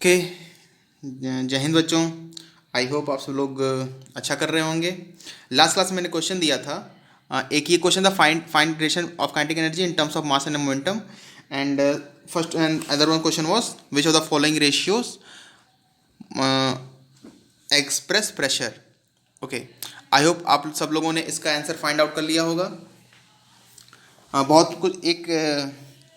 Okay, जय हिंद बच्चों। आई hope आप सब लोग अच्छा कर रहे होंगे। लास्ट क्लास में मैंने क्वेश्चन दिया था, एक ये क्वेश्चन था, find relation of kinetic energy in terms of mass and momentum. And first and other one question was which of the following ratios express pressure. Okay, I hope आप सब लोगों ने इसका आंसर फाइंड आउट कर लिया होगा। बहुत कुछ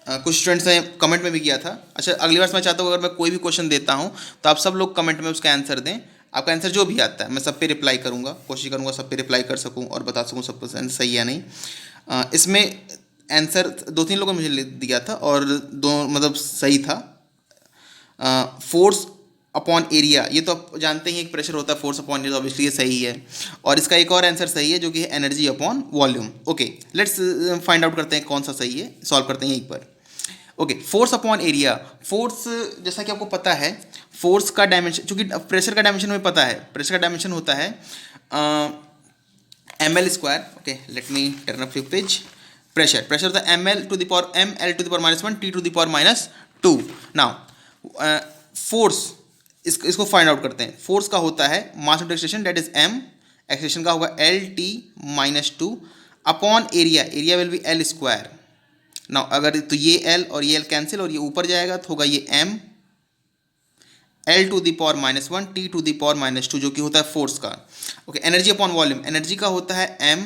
कुछ स्टूडेंट्स ने कमेंट में भी किया था। अच्छा, अगली बार मैं चाहता हूँ अगर मैं कोई भी क्वेश्चन देता हूँ तो आप सब लोग कमेंट में उसका आंसर दें। आपका आंसर जो भी आता है मैं सब पे रिप्लाई करूँगा, कोशिश करूँगा सब पे रिप्लाई कर सकूँ और बता सकूँ सब आंसर सही या नहीं। इसमें आंसर दो तीन लोगों ने मुझे दिया था और दो मतलब सही था। फोर्स अपॉन एरिया, ये तो आप जानते ही एक प्रेशर होता है, फोर्स अपॉन एरिया, तो ऑब्वियसली ये सही है। और इसका एक और आंसर सही है जो कि है energy upon volume. Okay, let's find आउट करते हैं कौन सा सही है, सॉल्व करते हैं यहीं पर। Okay, force upon area. Force जैसा कि आपको पता है, फोर्स का डायमेंशन, चूंकि प्रेशर का डायमेंशन में पता है, प्रेशर का डायमेंशन होता है M L square. Okay, let me turn up your page. Pressure होता है M L to the power -1 T to the power -2। Now force, इसको फाइंड आउट करते हैं। फोर्स का होता है mass into acceleration, that is M. Acceleration का होगा L T -2 upon area, area will be L square. Now अगर तो ये एल और ये एल कैंसिल और ये ऊपर जाएगा तो होगा ये M L to the power -1 T to the power -2 जो कि होता है फोर्स का। Okay, energy upon volume, energy का होता है M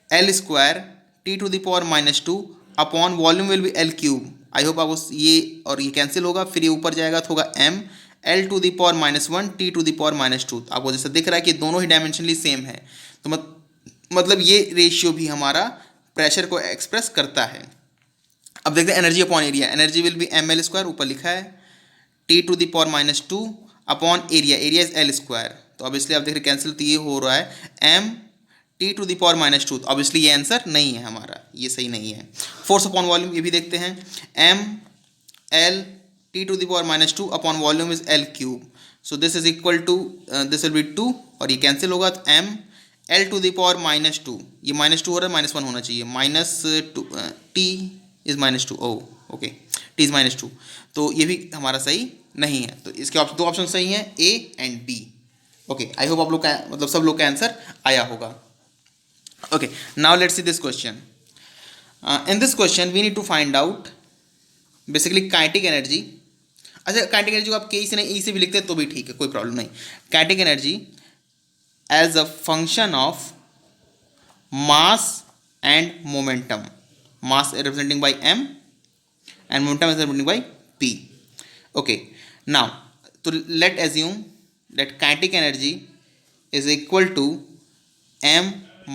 L square T to the power -2 upon volume will be L cube. I hope आपको ये और ये कैंसिल होगा, फिर ये ऊपर जाएगा तो होगा M L to the power -1 T to the power -2। आपको जैसा दिख रहा है कि दोनों ही डायमेंशनली सेम है, तो मतलब ये रेशियो भी हमारा प्रेशर को एक्सप्रेस करता है। अब देखते हैं energy upon area. Energy will be M L square, ऊपर लिखा है, T to the power -2 upon area, area is L square. तो ऑब्वियसली आप देख रहे कैंसिल, तो ये हो रहा है M T to the power -2। तो ऑब्वियसली ये आंसर नहीं है हमारा, ये सही नहीं है। फोर्स अपॉन वॉल्यूम, ये भी देखते हैं, M L T to the power -2 upon volume is L cube. So this is equal to this will be 2 और ये कैंसिल होगा, तो M L to the power -2, ये -2 हो रहा है, -1 होना चाहिए, -2 T is -2। Oh okay, T is -2, तो ये भी हमारा सही नहीं है। तो इसके दो ऑप्शन सही हैं, A and B. Okay, I hope आप लोग का मतलब सब लोग का आंसर आया होगा। Okay, now let's see this question. In this question we need to find out basically kinetic energy. अच्छा, काइनेटिक एनर्जी को आप के से नहीं, ई से भी लिखते हैं तो भी ठीक है, कोई प्रॉब्लम नहीं। Kinetic energy as a function of mass and momentum. Mass is representing by m and momentum is representing by p. Okay, now so let assume that kinetic energy is equal to m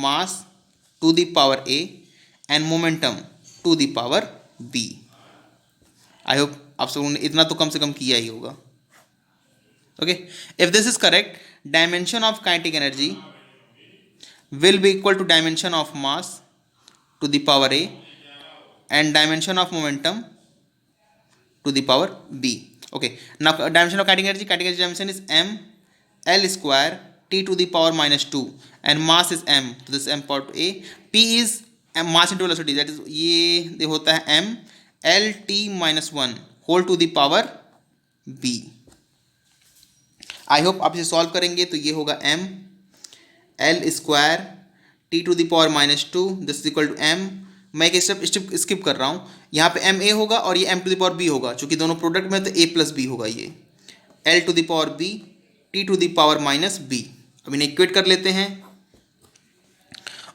mass to the power a and momentum to the power b. I hope आप सब ने इतना तो कम से कम किया ही होगा। Okay, if this is correct, dimension of kinetic energy will be equal to dimension of mass to the power a and dimension of momentum to the power b. Okay, now dimension of kinetic energy dimension is m l square t to the power -2 and mass is m, so this m part a, p is m mass into velocity, that is ये होता है m l t -1 whole to the power b. I hope आप इसे solve करेंगे तो ये होगा m L square T to the power -2, this is equal to m। मैं एक स्टेप स्किप कर रहा हूँ, यहाँ पे m a होगा और ये m to the power b होगा, चूंकि दोनों प्रोडक्ट में तो a प्लस b होगा, ये l to the power b t to the power -b। अब इन्हें इक्वेट कर लेते हैं।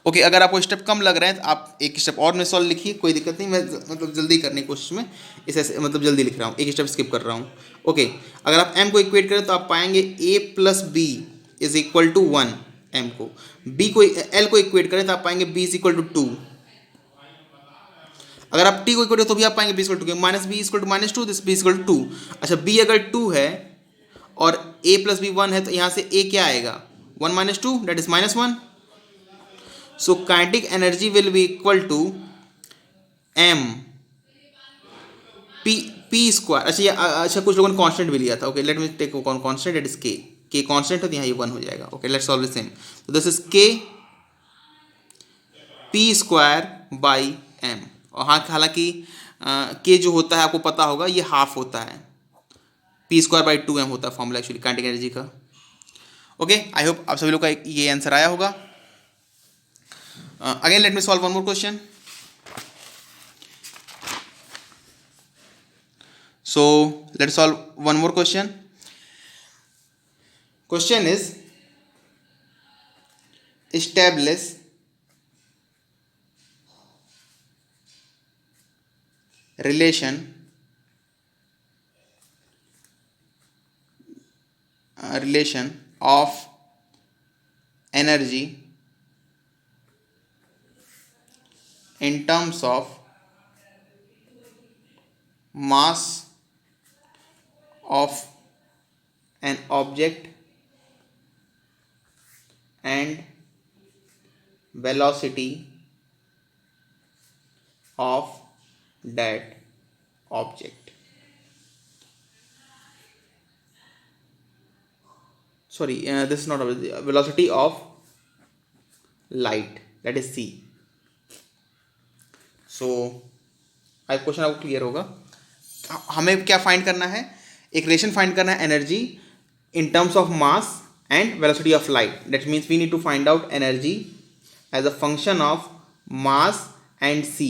ओके, अगर आपको स्टेप कम लग रहे हैं तो आप एक स्टेप और में सॉल्व लिखिए, कोई दिक्कत नहीं, मैं मतलब जल्दी करने की कोशिश में इसे मतलब जल्दी लिख रहा हूँ, एक स्टेप स्किप कर रहा हूँ। ओके, अगर आप m को इक्वेट करें तो आप पाएंगे a plus b is equal to 1, m को b को l को इक्वेट करें तो आप पाएंगे b इज इक्वल टू 2। अगर आप t को इक्वेट करें तो भी आप पाएंगे b equal to minus B equal to -2, this b equal to 2। अच्छा, b अगर 2 है और a प्लस बी 1 है तो यहाँ से a क्या आएगा, 1 - 2 that is -1। So kinetic energy will be equal to m p square। अच्छा कुछ लोगों ने कांस्टेंट भी लिया था। Okay, let me take constant, that is k constant है तो यहाँ ये 1 हो जाएगा। Okay, let's solve the same. तो this is k p square by m। और हाँ, हालांकि के जो होता है आपको पता होगा ये हाफ होता है, p²/2m होता है फॉर्मूला एक्चुअली काइनेटिक एनर्जी का। ओके, आई होप आप सभी लोग का ये आंसर आया होगा। Again let me solve one more question. So let solve one more question. Question is establish relation of energy in terms of mass of an object and velocity of that object. Sorry, this is not a velocity of light, that is c. So I question आपको clear होगा। हमें क्या find करना है, एक relation find करना है energy in terms of mass and velocity of light. That means we need to find out energy as a function of mass and c,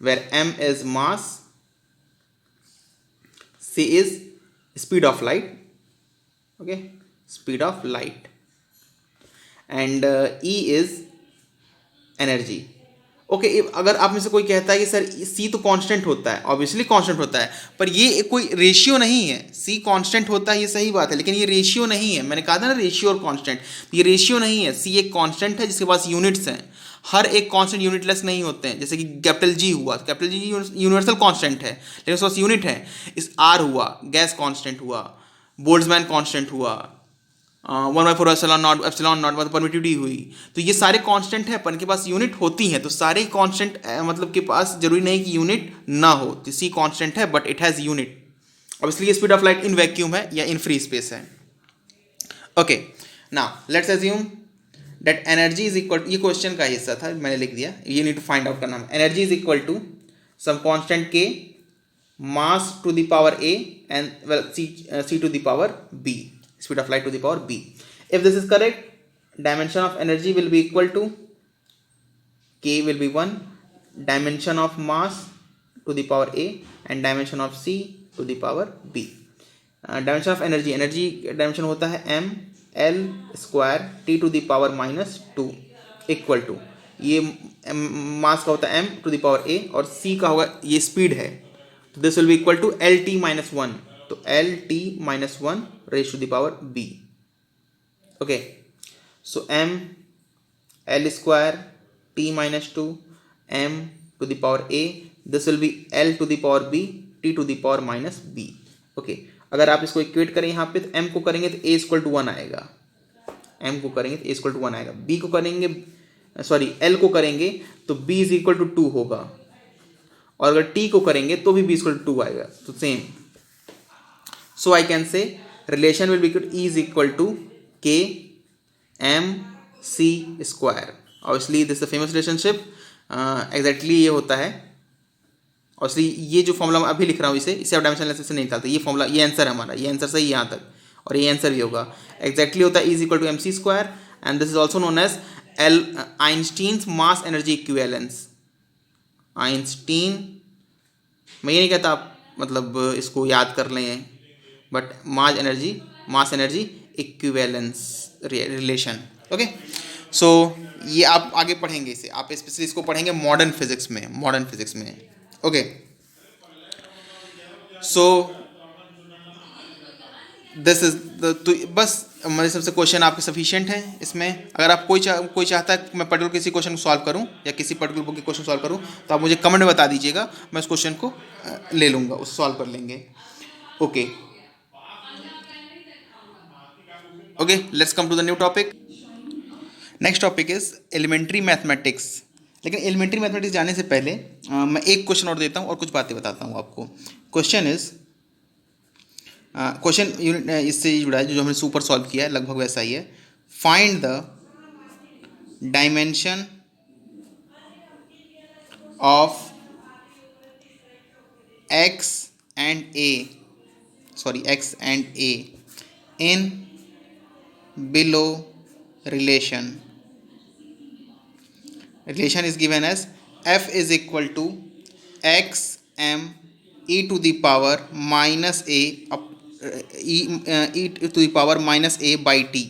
where m is mass, c is speed of light, okay, speed of light, and e is energy. Okay, अगर आप में से कोई कहता है कि sir सी तो constant होता है, ऑब्वियसली कांस्टेंट होता है, पर ये कोई रेशियो नहीं है। सी कांस्टेंट होता है ये सही बात है, लेकिन ये रेशियो नहीं है। मैंने कहा था ना रेशियो और कांस्टेंट, ये रेशियो नहीं है। सी एक कांस्टेंट है जिसके पास यूनिट्स हैं। हर एक कांस्टेंट यूनिटलेस नहीं होते हैं। जैसे कि कैपिटल जी हुआ, कैपिटल जी यूनिवर्सल कांस्टेंट है लेकिन उसके पास यूनिट है। इस आर हुआ, गैस कांस्टेंट हुआ, बोल्ट्जमैन कांस्टेंट हुआ, 1/4 एप्सिलॉन नॉट मतलब परमिटिविटी हुई। तो ये सारे कांस्टेंट है, पर इनके पास यूनिट होती हैं। तो सारे कांस्टेंट मतलब के पास जरूरी नहीं कि यूनिट ना हो। तो सी कांस्टेंट है बट इट हैज़ यूनिट। अब इसलिए speed of light in vacuum है या इन फ्री स्पेस है। Okay, now let's assume that energy is equal, ये क्वेश्चन का हिस्सा था, मैंने लिख दिया। ये नीड टू फाइंड आउट करना है। Energy is equal to some constant K, mass to the power a and well c to the power b, speed of light to the power b. If this is correct, dimension of energy will be equal to k will be 1, dimension of mass to the power a and dimension of c to the power b. Dimension of energy, energy dimension होता है m l square t to the power -2 equal to, ये mass का होता है m to the power a और c का होगा, ये स्पीड है, तो this will be equal to LT-1, तो LT-1 raised to the power b. Okay, so m l square t-2 m to the power a, this will be l to the power b t to the power -b. Okay, अगर आप इसको equate करें यहाँ पे, तो m को करेंगे तो a इक्वल टू 1 आएगा, m को करेंगे तो a इक्वल टू 1 आएगा, b को करेंगे सॉरी l को करेंगे तो b इज इक्वल टू 2 होगा, और अगर t को करेंगे तो भी b इक्वल टू 2 आएगा। तो same, so I can say relation will be equal E is equal to k m c square. Obviously this a famous relationship, exactly ये होता है। ऑब्वियसली ये जो फॉर्मूला मैं अभी लिख रहा हूँ इसे आप डायमेंशन से नहीं निकालते। ये फॉर्मूला, ये आंसर है हमारा, ये आंसर सही यहाँ तक, और ये आंसर भी होगा। एग्जैक्टली होता है E is equal to MC square, and this is also known as Einstein's mass energy equivalence. Einstein, मैं ये नहीं कहता आप मतलब इसको याद कर लें, but mass energy equivalence relation. Okay, so ये आप आगे पढ़ेंगे, इसे आप स्पेशली इसको पढ़ेंगे मॉडर्न फिजिक्स में। Okay, so this is the, तो बस मेरे सबसे क्वेश्चन आपके सफिशिएंट हैं इसमें। अगर आप कोई चाहता है कि मैं पर्टिकुलर किसी क्वेश्चन को सॉल्व करूं या किसी पर्टिकुलर बुक के क्वेश्चन सॉल्व करूं, तो आप मुझे कमेंट में बता दीजिएगा, मैं उस क्वेश्चन को ले लूँगा, उस सॉल्व कर लेंगे। Okay, let's come to the new topic. Next topic is elementary mathematics. लेकिन एलिमेंट्री मैथमेटिक्स जाने से पहले मैं एक क्वेश्चन और देता हूँ और कुछ बातें बताता हूँ आपको। क्वेश्चन इज, क्वेश्चन इससे जुड़ा है, जो हमने सुपर सॉल्व किया है लगभग वैसा ही है। Find the dimension of x and a, sorry, x and a in below relation. Relation is given as f is equal to x m e to the power minus a e to the power minus a by t.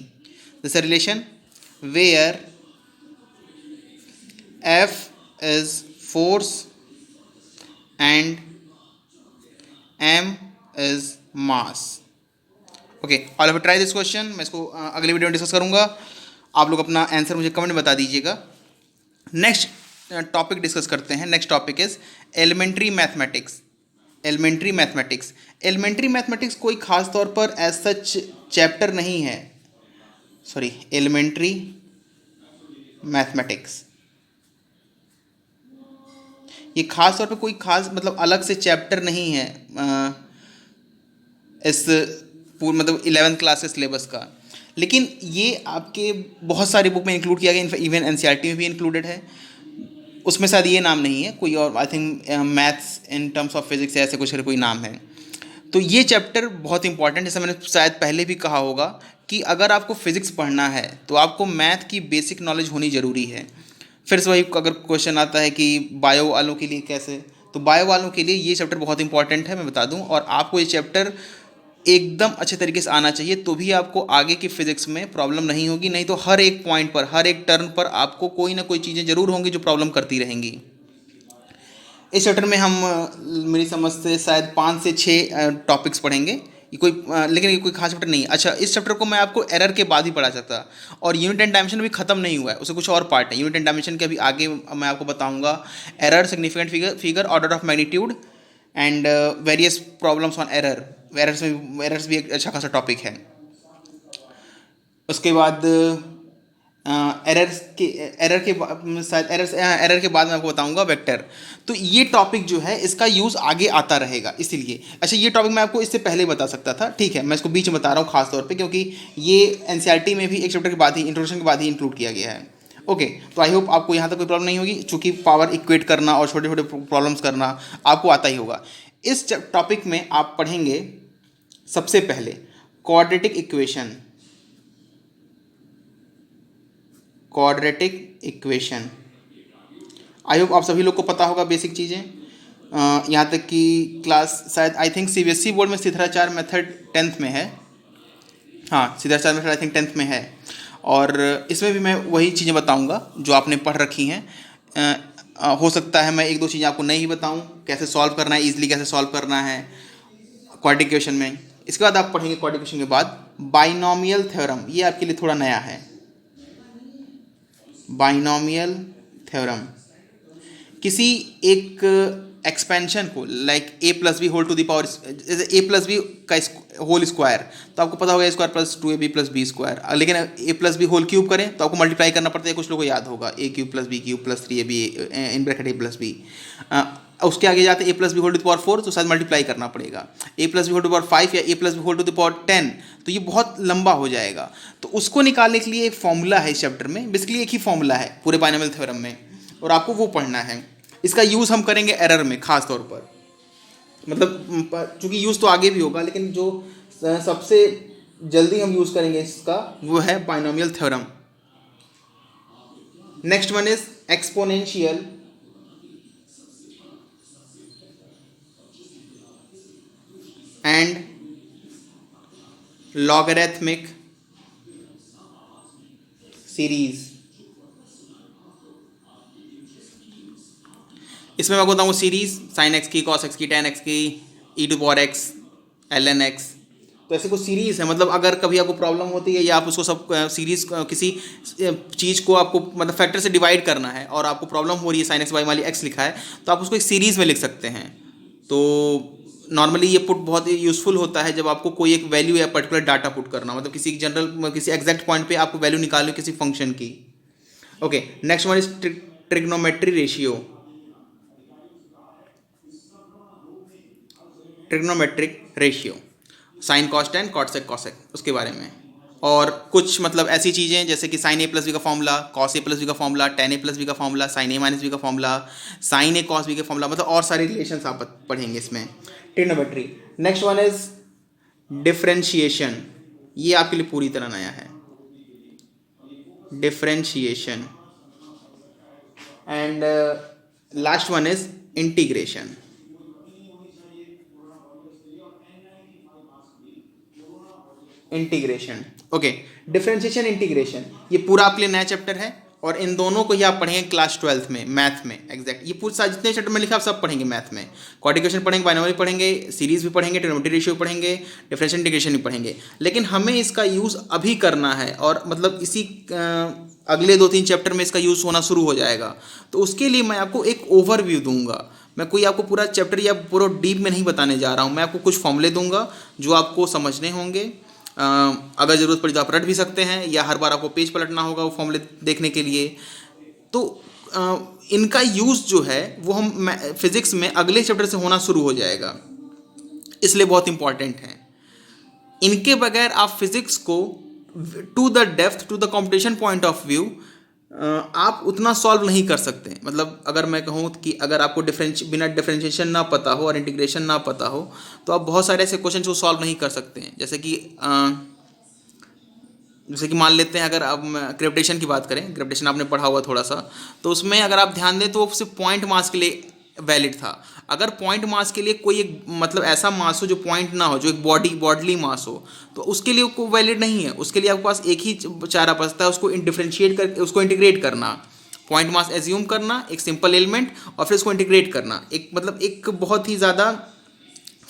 This is a relation where f is force and m is mass. Okay, all of try this question. मैं इसको अगले video में discuss करूंगा. आप लोग अपना answer मुझे comment में बता दीजिएगा. नेक्स्ट टॉपिक डिस्कस करते हैं. Next topic is elementary mathematics. Elementary mathematics. Elementary mathematics कोई खास तौर पर एज सच चैप्टर नहीं है. सॉरी, एलिमेंट्री मैथमेटिक्स ये खास तौर पे कोई खास मतलब अलग से चैप्टर नहीं है इस पूर्ण मतलब 11th क्लास के सिलेबस का. लेकिन ये आपके बहुत सारी बुक में इंक्लूड किया गया. इवन एनसीईआरटी में भी इंक्लूडेड है. उसमें शायद ये नाम नहीं है, कोई और I think maths in terms of physics ऐसे कुछ कोई नाम है. तो ये चैप्टर बहुत इंपॉर्टेंट है. जैसे मैंने शायद पहले भी कहा होगा कि अगर आपको फिजिक्स पढ़ना है तो आपको मैथ की बेसिक नॉलेज होनी ज़रूरी है. फिर से वही अगर क्वेश्चन आता है कि बायो वालों के लिए कैसे, तो बायो वालों के लिए ये चैप्टर बहुत इंपॉर्टेंट है, मैं बता दूं. और आपको ये चैप्टर एकदम अच्छे तरीके से आना चाहिए, तो भी आपको आगे की फिजिक्स में प्रॉब्लम नहीं होगी. नहीं तो हर एक पॉइंट पर, हर एक टर्न पर आपको कोई ना कोई चीज़ें ज़रूर होंगी जो प्रॉब्लम करती रहेंगी. इस चैप्टर में हम मेरी समझ से शायद 5 से 6 टॉपिक्स पढ़ेंगे. ये कोई लेकिन ये कोई खास चैप्टर नहीं है. अच्छा, इस चैप्टर को मैं आपको एरर के बाद ही पढ़ा सकता. और यूनिट एंड डायमेंशन भी खत्म नहीं हुआ है, उससे कुछ और पार्ट है. यूनिट एंड डायमेंशन के अभी आगे मैं आपको बताऊंगा. Error, significant figure, order of magnitude and various problems on error. Errors भी एक अच्छा खासा टॉपिक है. उसके बाद एरर के बाद मैं आपको बताऊंगा वेक्टर. तो ये टॉपिक जो है इसका यूज़ आगे आता रहेगा, इसीलिए. अच्छा, ये टॉपिक मैं आपको इससे पहले ही बता सकता था, ठीक है. मैं इसको बीच में बता रहा हूँ खास तौर पे, क्योंकि ये एनसीईआरटी में भी एक चैप्टर के बाद ही, इंट्रोडक्शन के बाद ही इंक्लूड किया गया है. ओके, तो आई होप आपको यहाँ तक कोई प्रॉब्लम नहीं होगी, चूँकि पावर इक्वेट करना और छोटे छोटे प्रॉब्लम्स करना आपको आता ही होगा. इस टॉपिक में आप पढ़ेंगे सबसे पहले क्वाड्रेटिक इक्वेशन. क्वाड्रेटिक इक्वेशन आई होप आप सभी लोग को पता होगा बेसिक चीज़ें. यहाँ तक कि क्लास शायद आई थिंक सीबीएसई बोर्ड में शिथिराचार मेथड 10th में है. हाँ, शिथिराचार मेथड आई थिंक 10th में है. और इसमें भी मैं वही चीज़ें बताऊँगा जो आपने पढ़ रखी हैं. हो सकता है मैं 1-2 चीज़ें आपको नहीं बताऊँ, कैसे सॉल्व करना है, ईजिली कैसे सॉल्व करना है क्वाड्रेटिक इक्वेशन में. इसके बाद आप पढ़ेंगे क्वाड्रेटिक इक्वेशन के बाद बाइनोमियल थ्योरम. ये आपके लिए थोड़ा नया है. बाइनोमियल थ्योरम किसी एक एक्सपेंशन को, like a plus b whole to the power, a plus B का होल स्क्वायर, तो आपको पता होगा a square plus 2ab plus B square. लेकिन a plus b whole cube करें तो आपको मल्टीप्लाई करना पड़ता है. कुछ लोगों को याद होगा a cube plus b cube plus 3ab in bracket a plus b. उसके आगे जाते a plus b whole to the power 4, तो शायद मल्टीप्लाई करना पड़ेगा. a plus b whole to the power 5 या a plus b whole to the power 10, तो ये बहुत लंबा हो जाएगा. तो उसको निकालने के लिए एक फॉर्मूला है इस चैप्टर में. बेसिकली एक ही फॉर्मूला है पूरे बाइनोमियल थ्योरम में, और आपको वो पढ़ना है. इसका यूज़ हम करेंगे एरर में खास तौर पर. मतलब चूंकि यूज़ तो आगे भी होगा, लेकिन जो सबसे जल्दी हम यूज़ करेंगे इसका वो है binomial theorem. Next one is exponential and logarithmic series. इसमें मैं बताऊँ सीरीज साइन एक्स की, कॉस एक्स की, टेन एक्स की, E to power X, ln X. तो ऐसे कुछ सीरीज़ है. मतलब अगर कभी आपको प्रॉब्लम होती है या आप उसको सब सीरीज़ किसी चीज़ को आपको मतलब फैक्टर से डिवाइड करना है और आपको प्रॉब्लम हो रही है, साइन एक्स वाई वाली एक्स लिखा है, तो आप उसको एक सीरीज़ में लिख सकते हैं. तो नॉर्मली ये पुट बहुत यूज़फुल होता है जब आपको कोई एक वैल्यू या पर्टिकुलर डाटा पुट करना, मतलब किसी जनरल किसी एग्जैक्ट पॉइंट पे आपको वैल्यू निकालनी किसी फंक्शन की. Okay, next one is trigonometry ratio. Trigonometric ratio, sine cos tan, cot sec cosec, उसके बारे में. और कुछ मतलब ऐसी चीज़ें जैसे कि साइन ए प्लस बी का formula, cos A plus B का फॉर्मूला, टेन ए प्लस बी का formula, sign A minus B का formula, sign A cos B का फॉर्मूला, मतलब और सारे रिलेशन आप पढ़ेंगे इसमें। Trigonometry. Next one is differentiation, ये आपके लिए पूरी तरह नया है, differentiation. And last one is integration. Integration, okay. Differentiation, integration, ये पूरा आपके लिए नया चैप्टर है और इन दोनों को ही आप पढ़ेंगे क्लास 12th में, मैथ में एग्जैक्ट। ये पूरा जितने चैप्टर में लिखा आप सब पढ़ेंगे मैथ में। क्वाड्रिकेशन पढ़ेंगे, बाइनोमियल पढ़ेंगे, सीरीज भी पढ़ेंगे, ट्रिग्नोमेट्री रेशियो पढ़ेंगे, डिफरेंशियल इंटीग्रेशन भी पढ़ेंगे। लेकिन हमें इसका यूज़ अभी करना है और मतलब इसी अगले 2-3 चैप्टर में इसका यूज़ होना शुरू हो जाएगा। तो उसके लिए मैं आपको एक ओवरव्यू दूंगा। मैं कोई आपको पूरा चैप्टर या पूरा डीप में नहीं बताने जा रहा हूँ। मैं आपको कुछ फॉर्मूले दूंगा जो आपको समझने होंगे। अगर ज़रूरत पड़ी तो आप रट भी सकते हैं या हर बार आपको पेज पलटना होगा वो फॉर्मूले देखने के लिए। तो इनका यूज़ जो है वो हम फिज़िक्स में अगले चैप्टर से होना शुरू हो जाएगा, इसलिए बहुत इंपॉर्टेंट है। इनके बगैर आप फिज़िक्स को to the depth, to the competition point of view आप उतना सॉल्व नहीं कर सकते। मतलब अगर मैं कहूँ कि अगर आपको बिना डिफरेंशिएशन ना पता हो और इंटीग्रेशन ना पता हो तो आप बहुत सारे ऐसे क्वेश्चन को सॉल्व नहीं कर सकते हैं। जैसे कि मान लेते हैं, अगर आप ग्रेविटेशन की बात करें, ग्रेविटेशन आपने पढ़ा हुआ थोड़ा सा, तो उसमें अगर आप ध्यान दें तो वो सिर्फ पॉइंट मास के लिए वैलिड था। अगर पॉइंट मास के लिए कोई एक मतलब ऐसा मास हो जो पॉइंट ना हो, जो एक बॉडली मास हो, तो उसके लिए को वैलिड नहीं है। उसके लिए आपके पास एक ही चारा बचता है, उसको डिफरेंशिएट करके उसको इंटीग्रेट करना, पॉइंट मास एज्यूम करना, एक सिंपल एलिमेंट, और फिर उसको इंटीग्रेट करना। एक मतलब एक बहुत ही ज़्यादा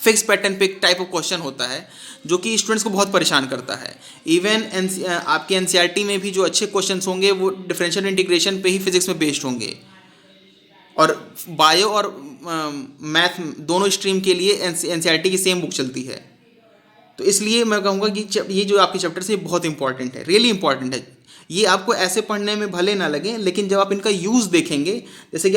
फिक्स पैटर्न पे एक टाइप ऑफ क्वेश्चन होता है जो कि स्टूडेंट्स को बहुत परेशान करता है। इवन आपके एनसीईआरटी में भी जो अच्छे क्वेश्चंस होंगे वो डिफरेंशियल इंटीग्रेशन पे ही फिजिक्स में बेस्ड होंगे। और बायो और मैथ दोनों स्ट्रीम के लिए एनसीईआरटी की सेम बुक चलती है। तो इसलिए मैं कहूँगा कि ये जो आपके चैप्टर्स है बहुत इंपॉर्टेंट है, रियली इंपॉर्टेंट है। ये आपको ऐसे पढ़ने में भले ना लगे, लेकिन जब आप इनका यूज़ देखेंगे, जैसे कि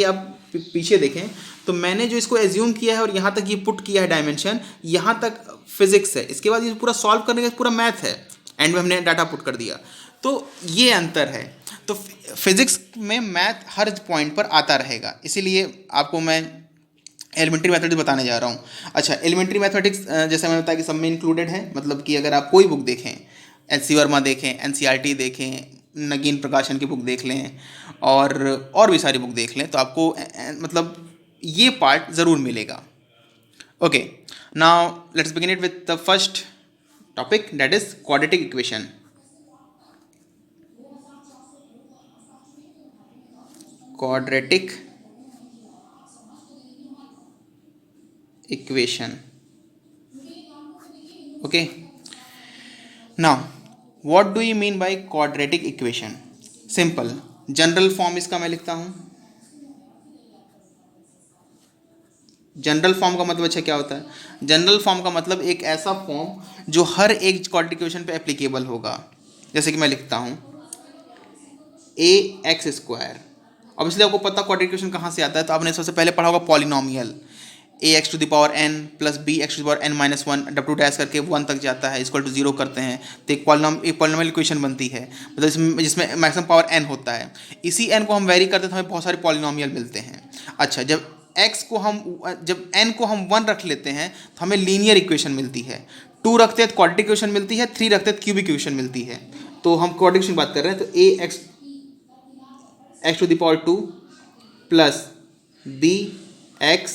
आप पीछे देखें तो मैंने जो इसको एज्यूम किया है और यहाँ तक ये पुट किया है डायमेंशन, यहाँ तक फिजिक्स है, इसके बाद ये पूरा सॉल्व करने का पूरा मैथ है, एंड में हमने डाटा पुट कर दिया। तो ये अंतर है। तो फिजिक्स में मैथ हर पॉइंट पर आता रहेगा, इसीलिए आपको मैं एलिमेंट्री मैथमेटिक्स बताने जा रहा हूँ। अच्छा, एलिमेंट्री मैथमेटिक्स जैसे मैंने बताया कि सब में इंक्लूडेड है। मतलब कि अगर आप कोई बुक देखें, एच.सी. वर्मा देखें, एनसीईआरटी देखें, नगीन प्रकाशन की बुक देख लें और भी सारी बुक देख लें, तो आपको मतलब ये पार्ट ज़रूर मिलेगा। Okay, now let's begin it with the first topic, that is quadratic equation. Quadratic equation. Okay, now what do you mean by quadratic equation? Simple, general form इसका मैं लिखता हूँ। जनरल फॉर्म का मतलब अच्छा क्या होता है? जनरल फॉर्म का मतलब एक ऐसा फॉर्म जो हर एक क्वाड्रेटिक इक्वेशन पे एप्लीकेबल होगा। जैसे कि मैं लिखता हूँ ax²। अब इसलिए आपको पता क्वाड्रेटिक इक्वेशन कहाँ से आता है, तो आपने सबसे पहले पढ़ा होगा polynomial, ax⁴n plus bx⁴n-1 W dash करके 1 तक जाता है, इक्वल टू 0 करते हैं तो एक पॉलिनोमियल इक्वेशन बनती है, मतलब जिसमें मैक्सिमम पावर n होता है। इसी n को हम वेरी करते हैं तो हमें बहुत सारे पॉलिनोमियल मिलते हैं। अच्छा, जब n को हम 1 रख लेते हैं तो हमें लीनियर इक्वेशन मिलती है, 2 रखते हैं तो क्वाड्रेटिक इक्वेशन मिलती है, 3 रखते हैं तो क्यूबिक इक्वेशन मिलती है। तो हम क्वाड्रेटिक इक्वेशन बात कर रहे हैं, तो ax⁴ plus bx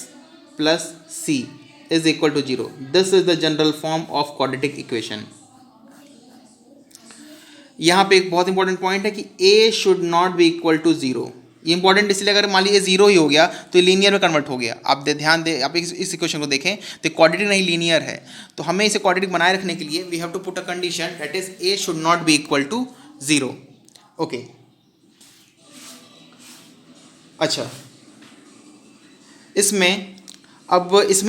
plus c is equal to 0. This is the general form of quadratic equation. यहाँ पे एक बहुत इंपॉर्टेंट पॉइंट है कि a should not be equal to 0. ये इंपॉर्टेंट इसलिए, अगर मान लीजिए 0 ही हो गया तो लीनियर में कन्वर्ट हो गया। आप ध्यान दें, आप इस इक्वेशन को देखें तो क्वाड्रेटिक नहीं लीनियर है, तो हमें इसे क्वाड्रेटिक बनाए रखने के लिए we have to put a condition that is a should not be equal to 0. Okay, अच्छा, इसमें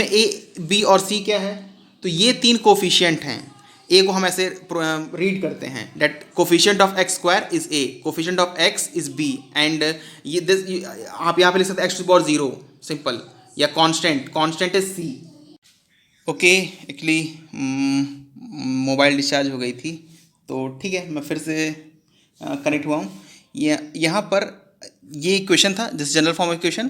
ए, बी और सी क्या है, तो ये 3 कोफिशिएंट हैं। ए को हम ऐसे रीड करते हैं that coefficient of x² is a, coefficient of x is b, and आप यहाँ पे लिख सकते हैं x⁴0 सिंपल, या constant is c. Okay, actually mobile discharge हो गई थी, तो ठीक है मैं फिर से कनेक्ट हुआ हूँ। यहाँ पर ये इक्वेशन था, this general form equation,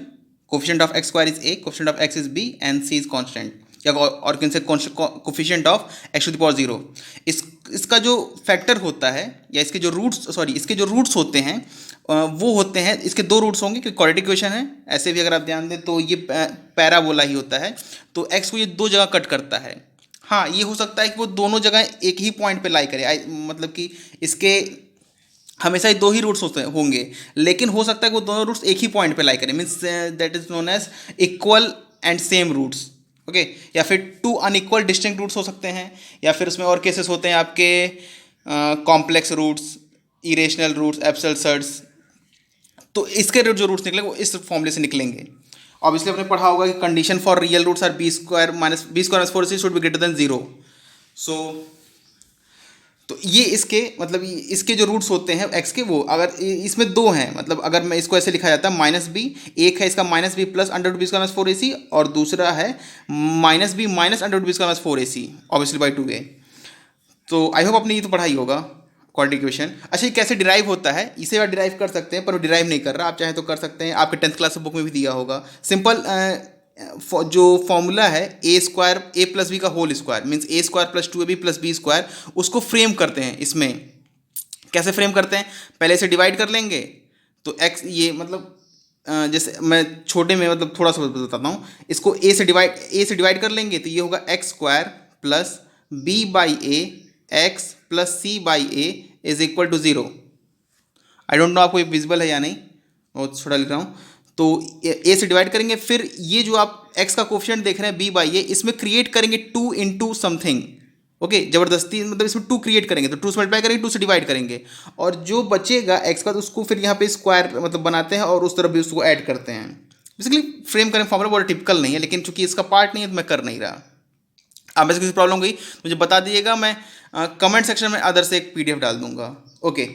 coefficient of x square is a, coefficient of x is b and c is constant, या और can say coefficient of x to the power zero. इसका जो फैक्टर होता है, या इसके जो रूट्स, सॉरी इसके जो रूट्स होते हैं वो होते हैं, इसके दो रूट्स होंगे क्योंकि क्वाड्रेटिक इक्वेशन है। ऐसे भी अगर आप ध्यान दें तो ये पैराबोला ही होता है, तो एक्स को ये दो जगह कट करता है। हाँ, ये हो सकता है कि वो दोनों जगह एक ही पॉइंट पे लाई करे, मतलब कि इसके हमेशा ही दो ही रूट्स होंगे, लेकिन हो सकता है कि वो दोनों रूट्स एक ही पॉइंट पे लाई करें, means that is known as equal and same roots. Okay, या फिर टू अनइक्वल डिस्टिंक्ट रूट्स हो सकते हैं, या फिर उसमें और केसेस होते हैं आपके कॉम्प्लेक्स रूट्स, इरेशनल रूट्स, एब्सल्सर्ड्स। तो इसके जो रूट्स निकलेंगे वो इस फॉर्मूले से निकलेंगे। ऑब्वियसली आपने पढ़ा होगा कि condition for real roots are b square minus 4ac should be greater than 0। So तो ये इसके मतलब इसके जो रूट्स होते हैं एक्स के, वो अगर इसमें दो हैं, मतलब अगर मैं इसको ऐसे लिखा जाता है माइनस बी, एक है इसका minus b plus under root b square minus 4ac, और दूसरा है minus b minus under root b square minus 4ac, obviously by 2a। तो आई होप आपने ये तो पढ़ा ही होगा क्वाड्रेटिक इक्वेशन। अच्छा, ये कैसे डिराइव होता है, इसे आप डिराइव कर सकते हैं, पर वो डिराइव नहीं कर रहा, आप चाहें तो कर सकते हैं, आपके 10th क्लास बुक में भी दिया होगा। सिंपल जो फॉर्मूला है A square A plus B का whole square, means A square plus 2ab plus B square, उसको फ्रेम करते हैं इसमें। कैसे फ्रेम करते हैं, पहले इसे डिवाइड कर लेंगे, तो एक्स ये मतलब जैसे मैं छोटे में मतलब थोड़ा सा बताता हूँ, इसको ए से डिवाइड कर लेंगे, तो ये होगा x square plus b by a x plus c by a is equal to 0। I don't know आपको ये विजिबल है या नहीं, बहुत छोटा लिख रहा हूँ। तो ए से डिवाइड करेंगे, फिर ये जो आप एक्स का कोफिशिएंट देख रहे हैं बी बाई ए, इसमें क्रिएट करेंगे 2 इंटू समथिंग। ओके, जबरदस्ती मतलब इसमें 2 क्रिएट करेंगे, तो 2 से मल्टीप्लाई करेंगे, 2 से डिवाइड करेंगे, और जो बचेगा एक्स का तो उसको फिर यहाँ पे स्क्वायर मतलब बनाते हैं और उस तरफ भी उसको ऐड करते हैं। बेसिकली फ्रेम करें फॉर्मूला बहुत टिपिकल नहीं है, लेकिन चूंकि इसका पार्ट नहीं है तो मैं कर नहीं रहा। आप में से किसी प्रॉब्लम गई मुझे बता दीजिएगा, मैं कमेंट सेक्शन में अदर से एक पीडीएफ डाल दूंगा। Okay,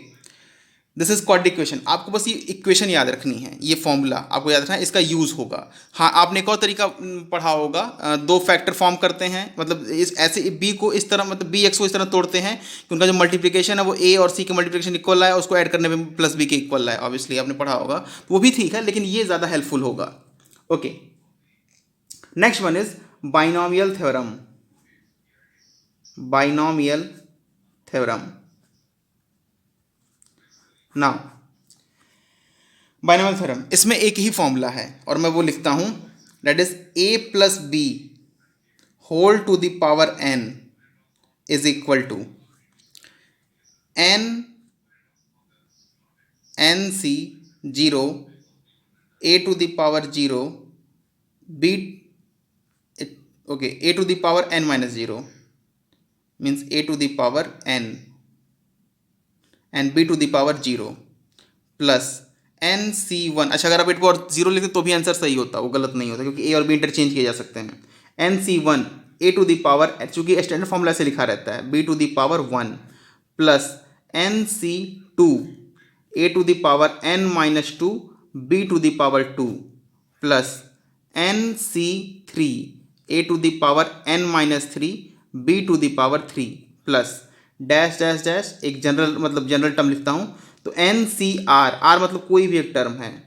this is quadratic equation. आपको बस ये इक्वेशन याद रखनी है, ये फॉर्मूला आपको याद रखना है, इसका यूज होगा। हाँ, आपने एक और तरीका पढ़ा होगा, दो फैक्टर फॉर्म करते हैं, मतलब इस ऐसे बी को इस तरह, मतलब बी एक्स को इस तरह तोड़ते हैं कि उनका जो मल्टीप्लिकेशन है वो ए और सी के मल्टीप्लिकेशन इक्वल है, उसको ऐड करने में प्लस बी के इक्वल है। ऑब्वियसली आपने पढ़ा होगा, वो भी ठीक है, लेकिन ये ज़्यादा हेल्पफुल होगा। Okay, next one is binomial theorem. Binomial theorem. Now binomial theorem, इसमें एक ही फॉर्मूला है और मैं वो लिखता हूं, that is a plus b whole to the power n is equal to n C 0 a to the power 0 b, okay, a to the power N minus 0 means a to the power n and b to the power 0 plus n C 1। अच्छा, अगर आप ए to power 0 लिखते तो भी answer सही होता, वो गलत नहीं होता, क्योंकि ए और बी इंटरचेंज किए जा सकते हैं। N C 1 a to the power, चूंकि स्टैंडर्ड फॉर्मूला से लिखा रहता है, b to the power 1 plus n C 2 a to the power N minus 2 b to the power 2 plus n C 3 a to the power N minus 3 b to the power 3 plus dash dash dash, एक general term लिखता हूं, तो N C R, are मतलब कोई भी एक term है,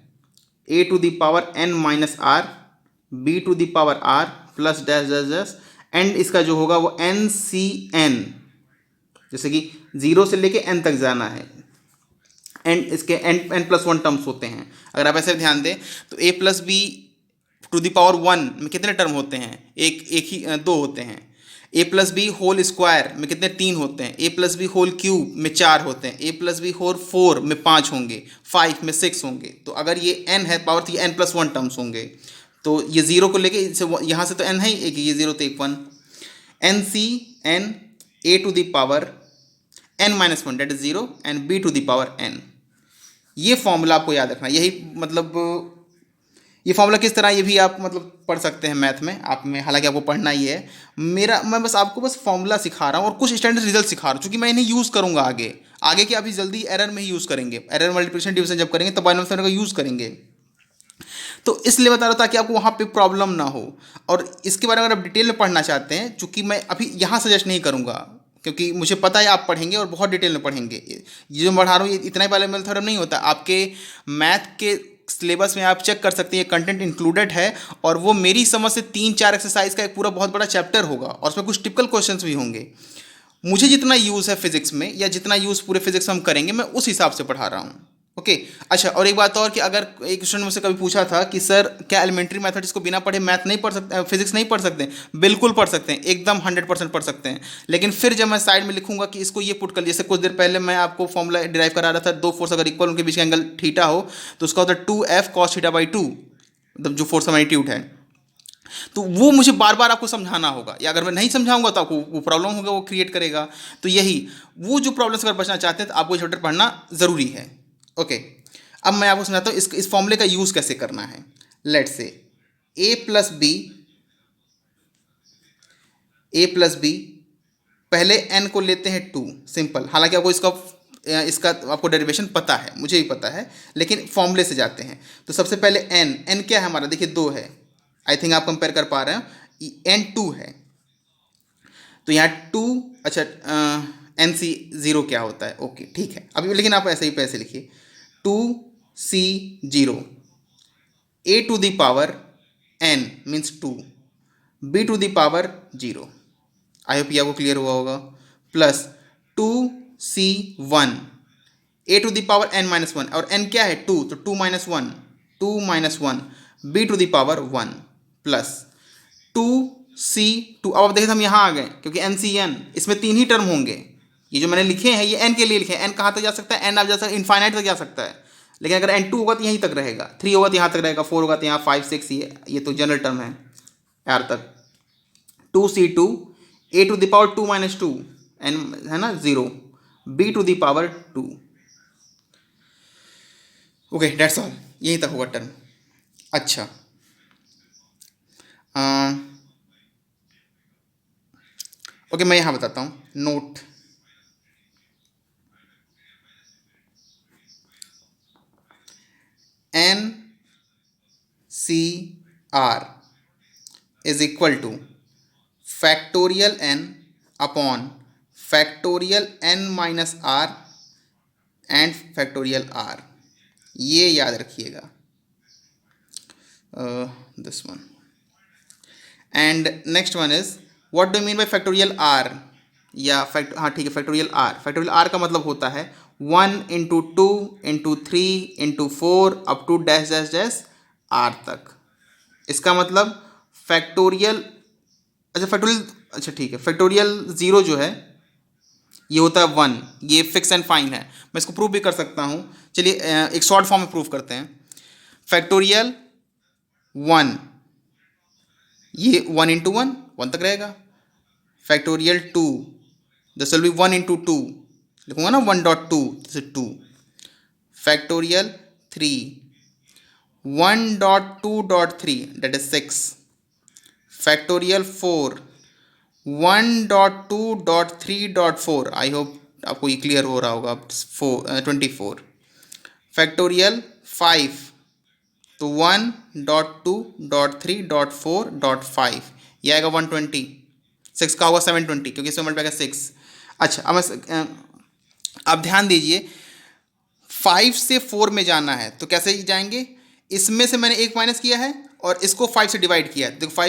A to the power N minus R B to the power R plus dash dash dash, and इसका जो होगा वो एन सी एन, जैसे कि 0 से लेके एन तक जाना है, एंड इसके एन प्लस 1 टर्म्स होते हैं। अगर आप ऐसे ध्यान दें तो A plus B to the power 1 में कितने टर्म होते हैं, एक ही 2 होते हैं। ए प्लस बी होल स्क्वायर में कितने 3 होते हैं। ए प्लस बी होल क्यूब में 4 होते हैं। ए प्लस बी होल 4 में 5 होंगे, 5 में 6 होंगे। तो अगर ये n है पावर, तो ये n प्लस 1 टर्म्स होंगे। तो ये 0 को लेके यहाँ से तो n है एक, ये 0 तो एक 1, n C n a to the power n minus 1 that is 0 and b to the power n। ये फॉर्मूला आपको याद रखना, यही मतलब ये फॉर्मूला किस तरह, ये भी आप मतलब पढ़ सकते हैं मैथ में, आप में हालांकि आपको पढ़ना ही है। मैं बस आपको बस फॉर्मूला सिखा रहा हूँ और कुछ स्टैंडर्ड रिजल्ट सिखा रहा हूँ, क्योंकि मैं इन्हें यूज़ करूँगा आगे कि आप जल्दी एरर में ही यूज़ करेंगे। एरर मल्टीप्लिकेशन डिवीजन जब करेंगे तब बाइनोमियल थ्योरम का यूज़ करेंगे। तो इसलिए बता रहा हूँ ताकि आपको वहाँ पे प्रॉब्लम ना हो। और इसके बारे में अगर आप डिटेल में पढ़ना चाहते हैं, चूँकि मैं अभी यहाँ सजेस्ट नहीं करूँगा क्योंकि मुझे पता है आप पढ़ेंगे और बहुत डिटेल में पढ़ेंगे। ये जो पढ़ा रहा हूँ ये इतना ही बायोलॉजिकल थ्योरम नहीं होता, आपके मैथ के सिलेबस में आप चेक कर सकते हैं, ये कंटेंट इंक्लूडेड है। और वो मेरी समझ से 3-4 एक्सरसाइज का एक पूरा बहुत बड़ा चैप्टर होगा और उसमें कुछ टिपिकल क्वेश्चंस भी होंगे। मुझे जितना यूज़ है फिजिक्स में या जितना यूज़ पूरे फिजिक्स में हम करेंगे, मैं उस हिसाब से पढ़ा रहा हूँ। ओके अच्छा, और एक बात और कि अगर एक स्टूडेंट मुझसे कभी पूछा था कि सर क्या एलिमेंट्री मैथमेटिक्स को बिना पढ़े मैथ नहीं पढ़ सकते, फिजिक्स नहीं पढ़ सकते? बिल्कुल पढ़ सकते हैं, एकदम 100% पढ़ सकते हैं। लेकिन फिर जब मैं साइड में लिखूंगा कि इसको ये पुट कर, जैसे कुछ देर पहले मैं आपको फॉर्मूला डिराइव करा रहा था, दो फोर्स अगर इक्वल उनके बीच का एंगल थीटा हो तो उसका होता है 2f cos थीटा बाई 2, मतलब जो फोर्स का मैग्नीट्यूड है। तो वो मुझे बार बार आपको समझाना होगा, या अगर मैं नहीं समझाऊंगा तो आपको वो प्रॉब्लम होगा, वो क्रिएट करेगा। तो यही वो जो प्रॉब्लम्स अगर बचना चाहते हैं तो आपको चैप्टर पढ़ना ज़रूरी है। ओके अब मैं आपको समझाता हूँ इस फॉर्मूले का यूज़ कैसे करना है। लेट से ए प्लस बी, पहले n को लेते हैं 2, सिंपल। हालांकि आपको इसका आपको डेरिवेशन पता है, मुझे भी पता है, लेकिन फॉर्मूले से जाते हैं। तो सबसे पहले n क्या है हमारा, देखिए 2 है, आई थिंक आप कंपेयर कर पा रहे हैं, n 2 है। तो यहाँ 2, अच्छा NC 0 क्या होता है, ओके ठीक है। अभी लेकिन आप ऐसे ही पैसे लिखिए 2C 0, a to the power n means 2, b to the power 0, I hope ये आपको क्लियर हुआ होगा, plus 2C1 a to the power n minus 1, और n क्या है 2, तो 2 minus 1, 2 minus 1 b to the power 1, plus 2C2। अब आप देखें हम यहाँ आ गए क्योंकि NCN इसमें 3 ही टर्म होंगे। ये जो मैंने लिखे हैं ये n के लिए लिखे हैं, n कहाँ तक जा सकता है, n आप जा सकता है इनफाइनाइट तक जा सकता है। लेकिन अगर n2 होगा तो यहीं तक रहेगा, 3 होगा तो यहाँ तक रहेगा, 4 होगा तो यहाँ 5 6, ये तो जनरल टर्म है यार तक। 2C2 a to the power 2 minus 2 n है ना 0, b to the power 2। Okay that's all, यहीं तक होगा टर्म। अच्छा ओके मैं यहाँ बताता हूँ, note NCR is equal two factorial n upon factorial n minus r and factorial r, ये याद रखिएगा this one. And next one is what do mean by factorial r, या हाँ ठीक है, फैक्टोरियल r, फैक्टोरियल r का मतलब होता है 1 into 2 into 3 into 4 up to dash dash dash r तक। इसका मतलब फैक्टोरियल, अच्छा फैक्टोरियल, अच्छा ठीक है, फैक्टोरियल 0 जो है ये होता है 1, ये फिक्स एंड फाइन है। मैं इसको प्रूव भी कर सकता हूँ, चलिए एक शॉर्ट फॉर्म में प्रूव करते हैं। फैक्टोरियल 1, ये 1 इंटू 1 तक रहेगा। Factorial 2, this will B 1 into 2, लिखूंगा ना 1.2, this is 2। Factorial 3, 1.2.3 that is 6। Factorial 4, 1.2.3.4, I hope आपको ये क्लियर हो रहा होगा, 24। फैक्टोरियल 5, तो 1.2.3.4.5, ये आएगा 120, 6 का होगा 720 क्योंकि इसमें मल्टीप्लाई का 6। अच्छा अब आप ध्यान दीजिए 5 से 4 में जाना है तो कैसे जाएंगे, इसमें से मैंने एक माइनस किया है और इसको 5 से डिवाइड किया है, देखो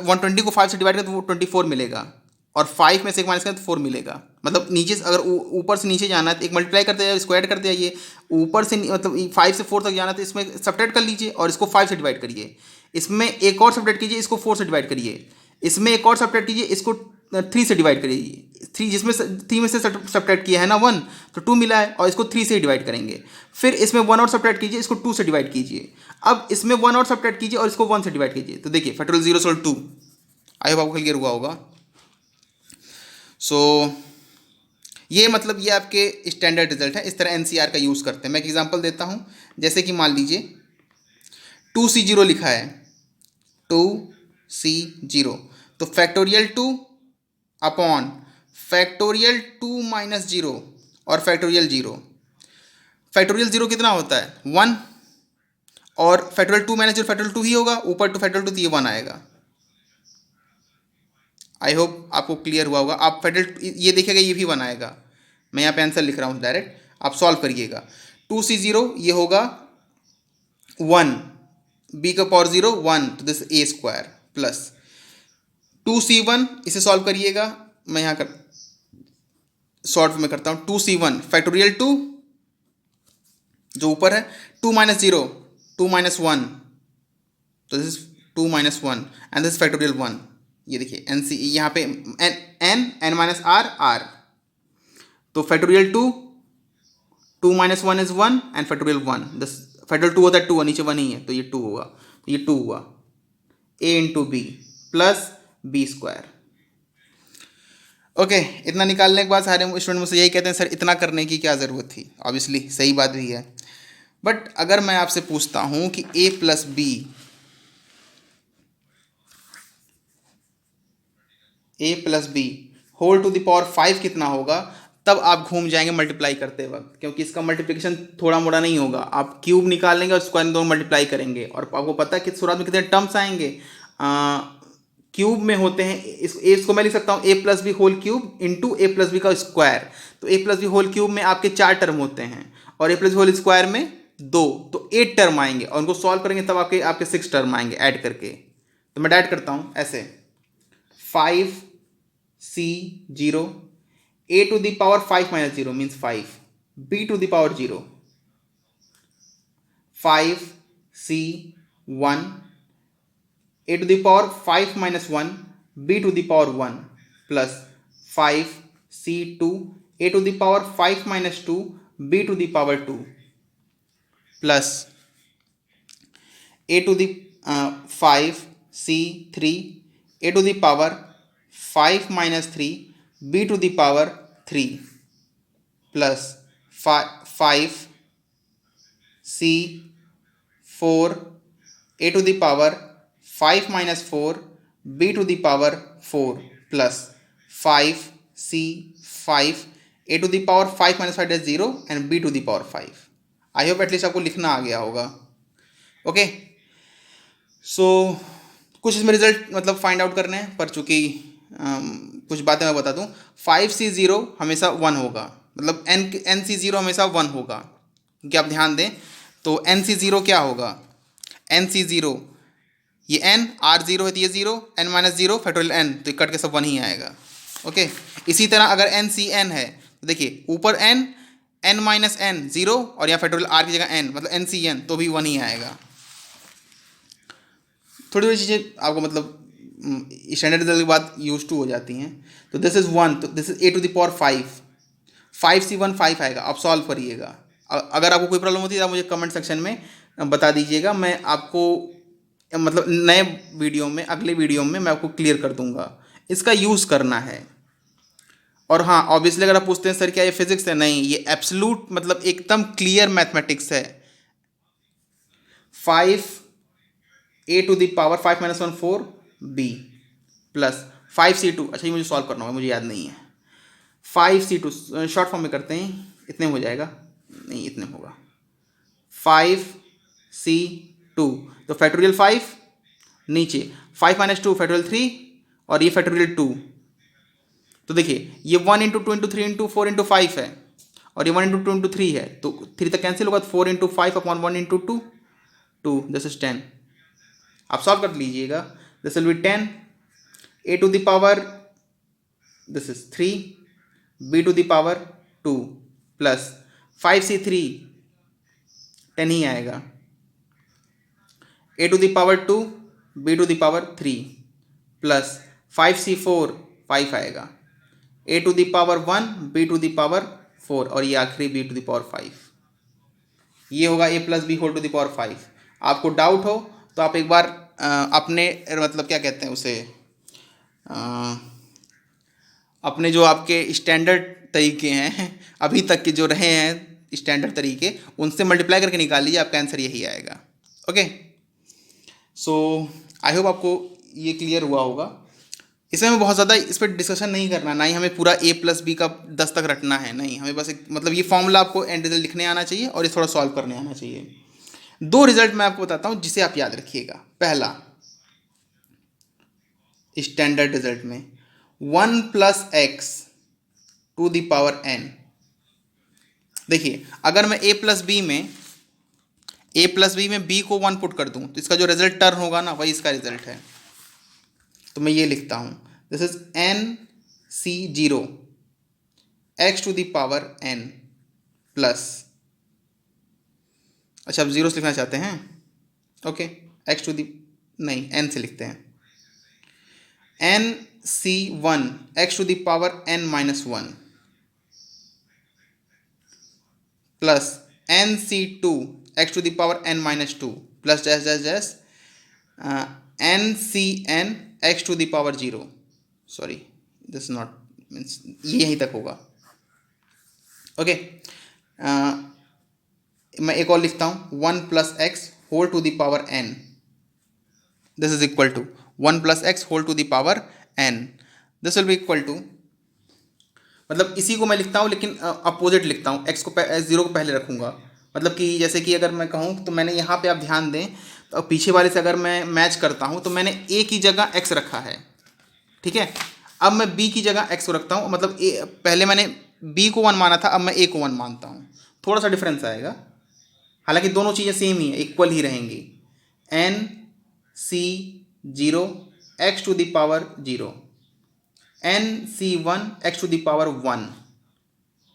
120 को 5 से डिवाइड करें तो वो 24 मिलेगा, और 5 में से एक माइनस करें तो 4 मिलेगा। मतलब नीचे से अगर ऊपर से नीचे जाना है तो एक मल्टीप्लाई करते जाइए, स्क्वायर करते जाइए, ऊपर से मतलब 5 से 4 तक जाना है तो इसमें सब्ट्रैक्ट कर लीजिए और इसको 5 से डिवाइड करिए, इसमें एक और सब्ट्रैक्ट कीजिए, इसको 4 से डिवाइड करिए, इसमें एक और सब्ट्रैक्ट कीजिए, इसको 3 से डिवाइड करिए, 3 जिसमें 3 में से सब्ट्रैक्ट किया है ना 1, तो 2 मिला है, और इसको 3 से डिवाइड करेंगे। फिर इसमें 1 और सब्ट्रैक्ट कीजिए, इसको 2 से डिवाइड कीजिए, अब इसमें 1 और सब्ट्रैक्ट कीजिए और इसको 1 से डिवाइड कीजिए, तो देखिए फैक्टोरियल 0 2। आई होप आपको क्लियर हुआ होगा। सो ये मतलब ये आपके स्टैंडर्ड रिजल्ट है, इस तरह NCR का यूज़ करते हैं। मैं एक एग्जांपल देता हूँ, जैसे कि मान लीजिए 2C0 लिखा है, 2C0, तो फैक्टोरियल 2 अपॉन फैक्टोरियल 2 माइनस 0 और फैक्टोरियल 0। फैक्टोरियल 0 कितना होता है 1, और फैक्टोरियल 2 माइनस 0 फैक्टोरियल 2 ही होगा, ऊपर 2 फैक्टोरियल 2 तो ये 1 आएगा। आई होप आपको क्लियर हुआ होगा। आप फैक्टोरियल ये देखिएगा ये भी 1 आएगा। मैं यहाँ पे आंसर लिख रहा हूँ डायरेक्ट, आप सॉल्व करिएगा। 2c0 ये होगा 1, b का पावर 0 1 तो this a square plus 2c1 इसे सॉल्व करिएगा। मैं यहाँ कर शॉर्ट में करता हूँ। 2c1 फैक्टोरियल 2 जो ऊपर है 2 माइनस 0 2 माइनस 1 तो this is 2 minus 1 and this factorial 1। ये देखिए एन सी यहाँ पे एन माइनस आर तो factorial 2 2 minus 1 is 1 and factorial 1 this factorial 2 होता है 2 नीचे 1 ही है तो ये 2 होगा, तो ये 2 हुआ a into b plus B square. Okay इतना निकालने के बाद सारे स्टूडेंट मुझसे यही कहते हैं सर इतना करने की क्या ज़रूरत थी। ऑब्वियसली सही बात भी है, बट अगर मैं आपसे पूछता हूँ कि a plus b whole to the power 5 कितना होगा, तब आप घूम जाएंगे मल्टीप्लाई करते वक्त, क्योंकि इसका मल्टीप्लिकेशन थोड़ा मोड़ा नहीं होगा। आप क्यूब निकाल लेंगे और स्क्वायर दोनों मल्टीप्लाई करेंगे और आपको पता है कि शुरुआत में कितने टर्म्स आएंगे। क्यूब में होते हैं इसको मैं लिख सकता हूँ a plus b whole cube into a plus B का स्क्वायर। तो a plus b whole cube में आपके 4 टर्म होते हैं और a plus b whole square में 2, तो 8 टर्म आएंगे और उनको सॉल्व करेंगे तब आपके 6 टर्म आएंगे ऐड करके। तो मैं ऐड करता हूँ ऐसे 5c0 a to the power 5 minus 0 means 5, b to the power 0 5c1 a to the power 5 minus 1 b to the power 1 plus 5c2 a to the power 5 minus 2 b to the power 2 plus a to the 5c3 a to the power 5 minus 3 b to the power 3 plus 5 c4 a to the power 5 minus 4 b to the power 4 plus 5 c5 a to the power 5 minus 5 is 0 and b to the power 5। I hope at least आपको लिखना आ गया होगा। Okay so कुछ इसमें result मतलब find out करने हैं, पर चूंकि कुछ बातें मैं बता दूं। 5c0 हमेशा 1 होगा, मतलब nc0 हमेशा 1 होगा, क्योंकि आप ध्यान दें तो nc0 क्या होगा, nc0 ये n r0 है तो ये 0 n माइनस 0 फैक्टोरियल n तो कट के सब 1 ही आएगा। ओके इसी तरह अगर ncn है तो देखिए ऊपर n माइनस n 0 और यहाँ फैक्टोरियल r की जगह n मतलब ncn तो भी 1 ही आएगा। थोड़ी थोड़ी चीज़ें आपको मतलब स्टैंडर्ड रिजल्ट के बाद यूज टू हो जाती हैं। तो दिस इज़ 1 तो this is a to the power 5c1 5 आएगा। आप सॉल्व करिएगा। अगर आपको कोई प्रॉब्लम होती है तो आप मुझे कमेंट सेक्शन में बता दीजिएगा, मैं आपको मतलब नए वीडियो में अगले वीडियो में मैं आपको क्लियर कर दूंगा। इसका यूज़ करना है। और हाँ ऑब्वियसली अगर आप पूछते हैं सर क्या ये फिजिक्स है, नहीं ये एब्सोल्यूट मतलब एकदम क्लियर मैथमेटिक्स है। 5a to the power 5 minus 1 4b plus 5c2, अच्छा ये मुझे सॉल्व करना होगा, मुझे याद नहीं है। 5c2 शॉर्ट फॉर्म में करते हैं, इतने में हो जाएगा, नहीं इतने में होगा। 5c2 तो फैक्टोरियल 5 नीचे 5 माइनस 2 फैक्टोरियल 3 और ये फैक्टोरियल 2। तो देखिए ये 1 इंटू 2 इंटू 3 इंटू 4 इंटू 5 है और ये 1 इंटू 2 इंटू 3 है, तो 3 तक कैंसिल होगा, 4 into 5 upon 1 into 2 2 this is 10। आप सॉल्व कर लीजिएगा। This will be 10 a to the power this is 3 b to the power 2 plus 5c3 10 ही आएगा, a to the power 2 b to the power 3 plus 5c4 5 आएगा, a to the power 1 b to the power 4 और ये आखिरी b to the power 5। ये होगा a plus b whole to the power 5। आपको doubt हो तो आप एक बार अपने मतलब क्या कहते हैं उसे अपने जो आपके स्टैंडर्ड तरीके हैं अभी तक के जो रहे हैं स्टैंडर्ड तरीके, उनसे मल्टीप्लाई करके निकाल लीजिए, आपका आंसर यही आएगा। ओके सो आई होप आपको ये क्लियर हुआ होगा। इसमें हमें बहुत ज़्यादा इस पर डिस्कशन नहीं करना, ना ही हमें पूरा a प्लस बी का 10 तक रटना है, नहीं हमें बस एक मतलब ये फॉर्मूला आपको एंड रिजल्ट लिखने आना चाहिए और ये थोड़ा सॉल्व करने आना चाहिए। दो रिजल्ट मैं आपको बताता हूं जिसे आप याद रखिएगा। पहला स्टैंडर्ड रिजल्ट में 1 plus x to the power n. देखिए अगर मैं ए प्लस बी में बी को 1 पुट कर दूं तो इसका जो रिजल्ट टर्न होगा ना वही इसका रिजल्ट है। तो मैं ये लिखता हूं, this is n C zero x to the power n plus, अच्छा आप जीरो से लिखना चाहते हैं, ओके, एक्स टू दी, नहीं एन से लिखते हैं, n C one x to the power N minus one plus n C two x to the power N minus two plus dash dash dash n C n x to the power zero, sorry this not means ये यहीं तक होगा, okay. मैं एक और लिखता हूँ, 1 plus x whole to the power n, this is equal to 1 plus x whole to the power n, this will be equal to, मतलब इसी को मैं लिखता हूँ लेकिन अपोजिट लिखता हूँ, एक्स को जीरो को पहले रखूँगा। मतलब कि जैसे कि अगर मैं कहूँ तो मैंने यहाँ पे आप ध्यान दें तो पीछे वाले से अगर मैं मैच करता हूँ तो मैंने ए की जगह एक्स रखा है, ठीक है। अब मैं बी की जगह एक्स को रखता हूँ, मतलब पहले मैंने बी को 1 माना था, अब मैं ए को 1 मानता हूँ, थोड़ा सा डिफरेंस आएगा, हालांकि दोनों चीज़ें सेम ही है, इक्वल ही रहेंगी। N C zero x to the power zero, n C one x to the power one,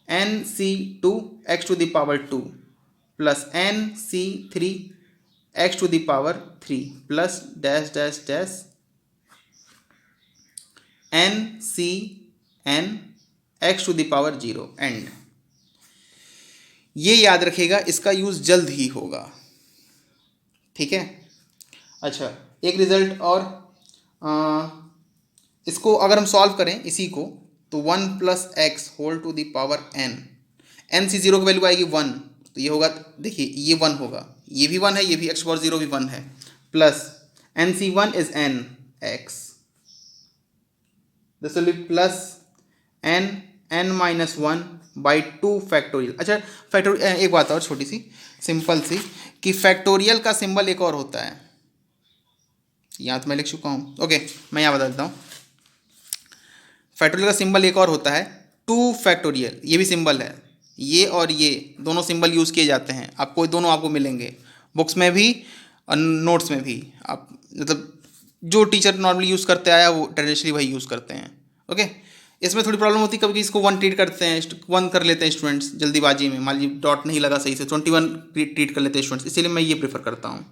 n C two x to the power two plus n C three x to the power three plus dash dash dash n C n x to the power zero and. ये याद रखिएगा, इसका use जल्द ही होगा, ठीक है। अच्छा एक रिजल्ट और, इसको अगर हम सॉल्व करें इसी को तो 1 plus x whole to the power n, n C zero की वैल्यू आएगी 1, तो ये होगा, देखिए ये 1 होगा, ये भी 1 है, ये भी एक्स पावर जीरो भी 1 है, plus n C one is n x, this will be plus n minus one by two factorial. अच्छा फैक्टोरियल, एक बात और छोटी सी सिंपल सी, कि फैक्टोरियल का सिंबल एक और होता है, यहाँ तो मैं लिख चुका हूँ, ओके मैं यहाँ बता देता हूँ। फैक्टोरियल का सिंबल एक और होता है 2 फैक्टोरियल, ये भी सिंबल है, ये और ये दोनों सिंबल यूज़ किए जाते हैं, आपको दोनों आपको मिलेंगे बुक्स में भी और नोट्स में भी, आप मतलब जो टीचर नॉर्मली यूज़ करते आया वो ट्रेडिशनली वही यूज़ करते हैं, ओके। इसमें थोड़ी प्रॉब्लम होती है, कभी इसको 1 ट्रीट करते हैं, 1 कर लेते हैं स्टूडेंट्स जल्दीबाजी में, मान लीजिए डॉट नहीं लगा सही से, 21 ट्रीट कर लेते हैं स्टूडेंट्स, इसीलिए मैं ये प्रीफर करता हूँ।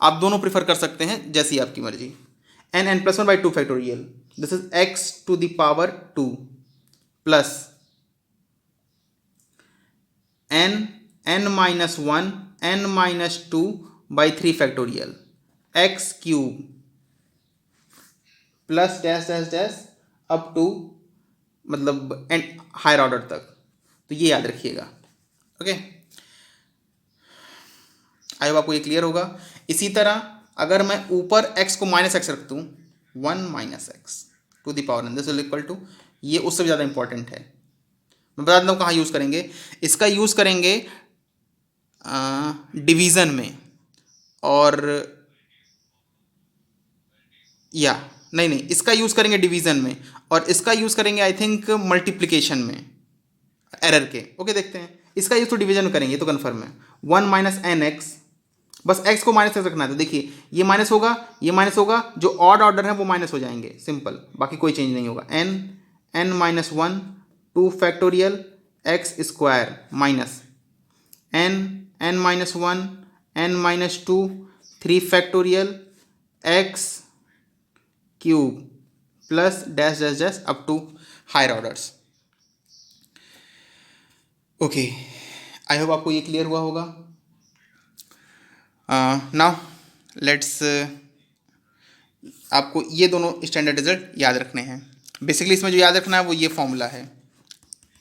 आप दोनों प्रीफर कर सकते हैं जैसी आपकी मर्जी। N plus one by two factorial, this is x to the power 2 plus n minus one n minus two by 3 factorial x cube plus dash dash dash up to, मतलब एंड हायर ऑर्डर तक, तो ये याद रखिएगा, okay. I hope आपको ये clear होगा। इसी तरह अगर मैं ऊपर x को माइनस एक्स रख दूँ, 1 minus x to the power n, this will equal to, ये उससे भी ज़्यादा इंपॉर्टेंट है, मैं बता देता हूँ कहाँ यूज़ करेंगे। इसका यूज़ करेंगे डिवीज़न में, और या नहीं इसका यूज़ करेंगे डिवीज़न में, और इसका यूज़ करेंगे आई थिंक मल्टीप्लिकेशन में एरर के, ओके देखते हैं। इसका यूज़ तो डिवीजन में करेंगे तो कन्फर्म है, 1 माइनस एन एक्स, बस x को माइनस रखना है, तो देखिए ये माइनस होगा, ये माइनस होगा, जो ऑड ऑर्डर है वो माइनस हो जाएंगे, सिंपल, बाकी कोई चेंज नहीं होगा। N minus one 2 factorial x square minus n minus one n minus two 3 factorial x cube plus dash dash dash up to higher orders, okay. I hope आपको ये क्लियर हुआ होगा। नाउ लेट्स, आपको ये दोनों standard result याद रखने हैं। बेसिकली इसमें जो याद रखना है वो ये फॉर्मूला है,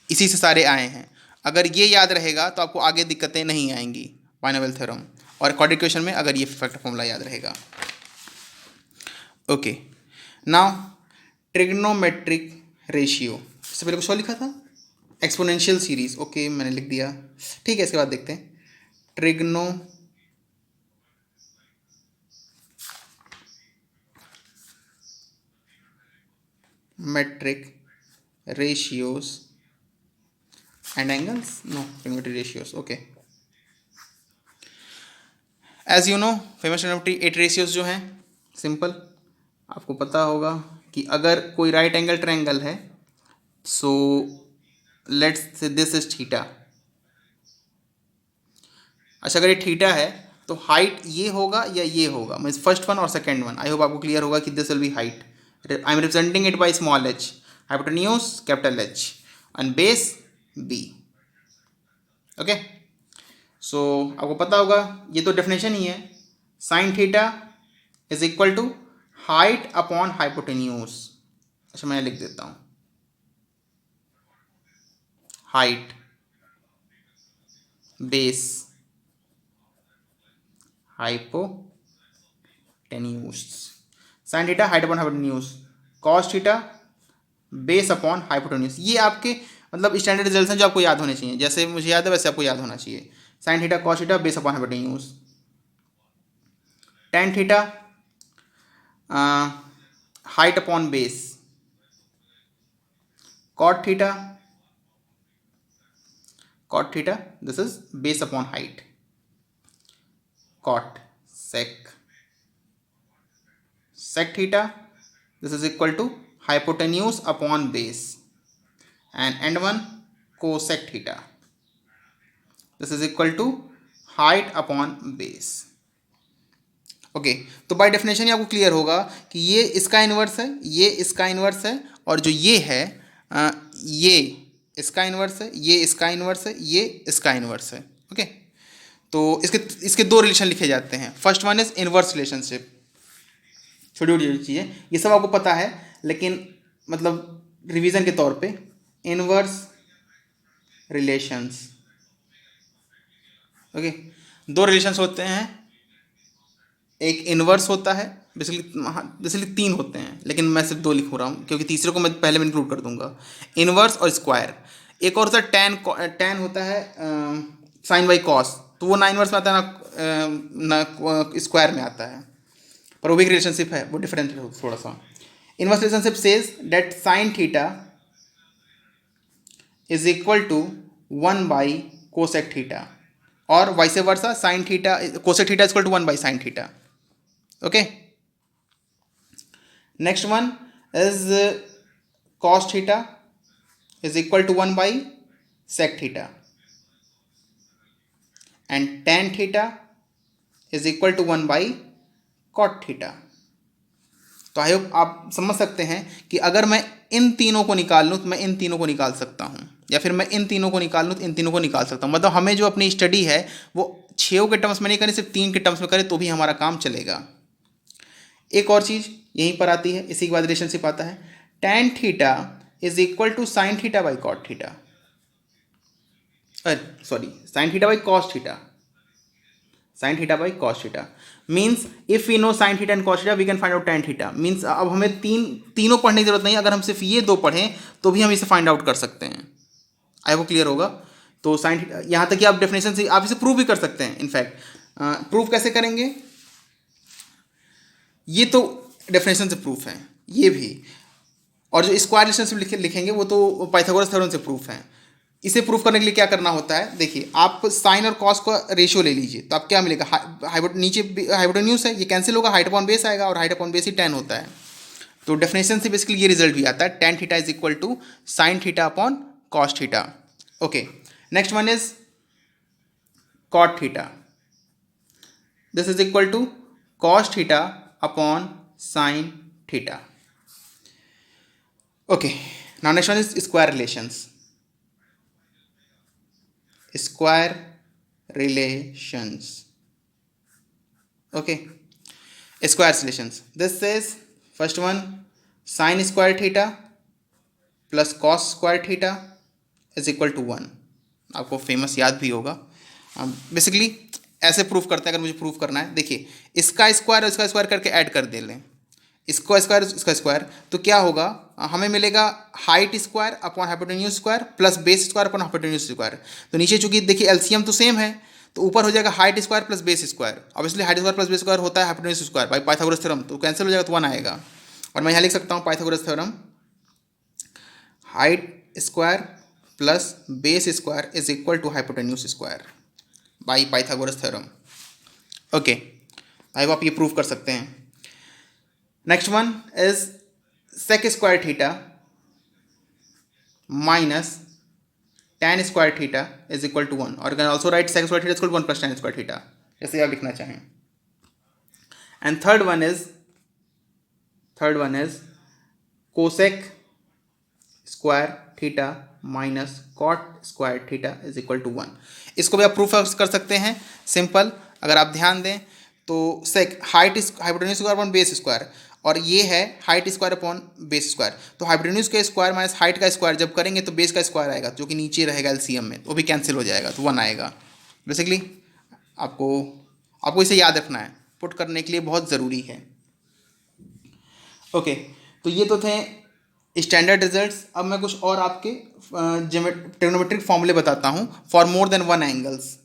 इसी से सारे आए हैं, अगर ये याद रहेगा तो आपको आगे दिक्कतें नहीं आएंगी बाइनोमियल थ्योरम, और क्वाड्रेटिक इक्वेशन में अगर ये फॉर्मूला याद रहेगा, ओके। नाउ ट्रिग्नोमेट्रिक रेशियो, इससे पहले कुछ और लिखा था, एक्सपोनेंशियल सीरीज, ओके मैंने लिख दिया, ठीक है। इसके बाद देखते हैं trigonometric metric ratios and angles, no, trigonometric ratios. Okay, as you know famous trigonometry 8 ratios जो हैं सिंपल आपको पता होगा कि अगर कोई राइट एंगल ट्रायंगल है, so let's say this is theta. अच्छा, अगर ये थीटा है तो हाइट ये होगा या ये होगा, मीन्स फर्स्ट वन और सेकेंड वन। आई होप आपको क्लियर होगा कि this will be height. I am representing it by small H, hypotenuse capital H and base B. Okay, so आपको पता होगा ये तो डेफिनेशन ही है, sine theta is equal to height upon hypotenuse. अच्छा, मैं लिख देता हूँ height base hypotenuse, sine theta height upon hypotenuse, cos theta base upon hypotenuse. ये आपके मतलब स्टैंडर्ड रिजल्ट हैं जो आपको याद होने चाहिए, जैसे मुझे याद है वैसे आपको याद होना चाहिए। Sine theta cos theta base upon hypotenuse, tan theta height upon base, cot theta this is base upon height, cot sec theta this is equal to hypotenuse upon base, and end one cosec theta this is equal to height upon base. Okay, तो by definition ही आपको clear होगा कि ये इसका inverse है, ये इसका inverse है, और जो ये है ये इसका इन्वर्स है, ये इसका इन्वर्स है, ये इसका इन्वर्स है। ओके, तो इसके दो रिलेशन लिखे जाते हैं। First one is inverse relationship, छोटी छोटी चीज़ें ये सब आपको पता है, लेकिन मतलब रिवीजन के तौर पे इनवर्स रिलेशंस। ओके, दो रिलेशंस होते हैं, एक इनवर्स होता है, बेसिकली तीन होते हैं, लेकिन मैं सिर्फ दो लिख रहा हूँ क्योंकि तीसरे को मैं पहले में इंक्लूड कर दूंगा, इनवर्स और स्क्वायर। एक और होता है टैन होता है साइन बाई कॉस, तो वो ना इनवर्स में आता है ना स्क्वायर में आता है, पर वो भी एक रिलेशनशिप है, वो डिफरेंट है थोड़ा सा। Inverse relationship says that sine theta is equal to 1 by cosec theta, और vice versa sine theta cosec theta is equal to 1 by sine theta. Okay, next one is cos theta is equal to 1 by sec theta, and tan theta is equal to 1 by cot theta. तो I hope आप समझ सकते हैं कि अगर मैं इन तीनों को निकाल लूँ तो मैं इन तीनों को निकाल सकता हूँ, या फिर मैं इन तीनों को निकाल लूँ तो इन तीनों को निकाल सकता हूँ। मतलब हमें जो अपनी स्टडी है वो 6 के टर्म्स में नहीं करें, सिर्फ 3 के टर्म्स में करें तो भी हमारा काम चलेगा। एक और चीज़ यहीं पर आती है, इसी के बाद रिलेशनशिप आता है, tan theta is equal to sine theta by cot theta, sorry sine theta by cos theta, sine theta by cos theta means if we know sine theta and cos theta we can find out tan theta. Means अब हमें तीनों पढ़ने की जरूरत नहीं, अगर हम सिर्फ ये दो पढ़ें तो भी हम इसे फाइंड आउट कर सकते हैं। आई वो क्लियर होगा। तो साइन थीटा यहाँ तक कि आप डेफिनेशन से आप इसे प्रूव भी कर सकते हैं। इनफैक्ट प्रूव कैसे करेंगे, ये तो डेफिनेशन से प्रूफ है ये भी, और जो स्क्वायर रिलेशनशिप लिखेंगे वो तो पाइथागोरस थ्योरम से प्रूफ है। इसे प्रूफ करने के लिए क्या करना होता है, देखिए आप साइन और कॉस का रेशियो ले लीजिए, तो आप क्या मिलेगा, नीचे हाइपोटेन्यूज है, ये कैंसिल होगा, हाइट अपॉन बेस आएगा, और हाइट अपॉन बेस ही tan होता है। तो डेफिनेशन से बेसिकली ये रिजल्ट भी आता है, tan theta is equal to sine theta upon cos theta. Okay, next one is cot theta, this is equal to cos theta upon sine theta. Okay, now next one is square relations, square relations. Okay, square relations, this says first one sin square theta plus cos square theta is equal to 1। आपको famous याद भी होगा। Basically ऐसे proof करते हैं, अगर मुझे proof करना है, देखिए इसका स्क्वायर और इसका स्क्वायर करके ऐड कर दे लें, इसका स्क्वायर इसका स्क्वायर, तो क्या होगा, हमें मिलेगा height square upon hypotenuse square plus base square upon hypotenuse square. तो नीचे चूंकि देखिए एलसीएम तो सेम है, तो ऊपर हो जाएगा height square plus base square. Obviously height square plus base square होता है hypotenuse square by Pythagoras theorem, तो कैंसिल हो जाएगा तो 1 आएगा। और मैं यहाँ लिख सकता हूँ Pythagoras theorem height square plus base square is equal to hypotenuse square by Pythagoras theorem. Okay, I hope आप ये प्रूव कर सकते हैं। Next one is sec square theta minus tan square theta is equal to 1, और can also write sec square theta is equal to 1 plus tan square theta, जैसे आप लिखना चाहें। And third one is cosec square theta minus cot square theta is equal to 1। इसको भी आप proof कर सकते हैं सिंपल। अगर आप ध्यान दें तो sec height hypotenuse square upon base square, और ये है height square upon base square. तो हाइपोटेन्यूज का स्क्वायर माइनस हाइट का स्क्वायर जब करेंगे तो बेस का स्क्वायर आएगा, जो कि नीचे रहेगा एलसीएम में, वो भी कैंसिल हो जाएगा, तो 1 आएगा। बेसिकली आपको इसे याद रखना है, पुट करने के लिए बहुत ज़रूरी है। ओके, तो ये तो थे स्टैंडर्ड रिजल्ट्स। अब मैं कुछ और आपके ट्रिग्नोमेट्रिक फॉर्मूले बताता हूँ for more than one angles.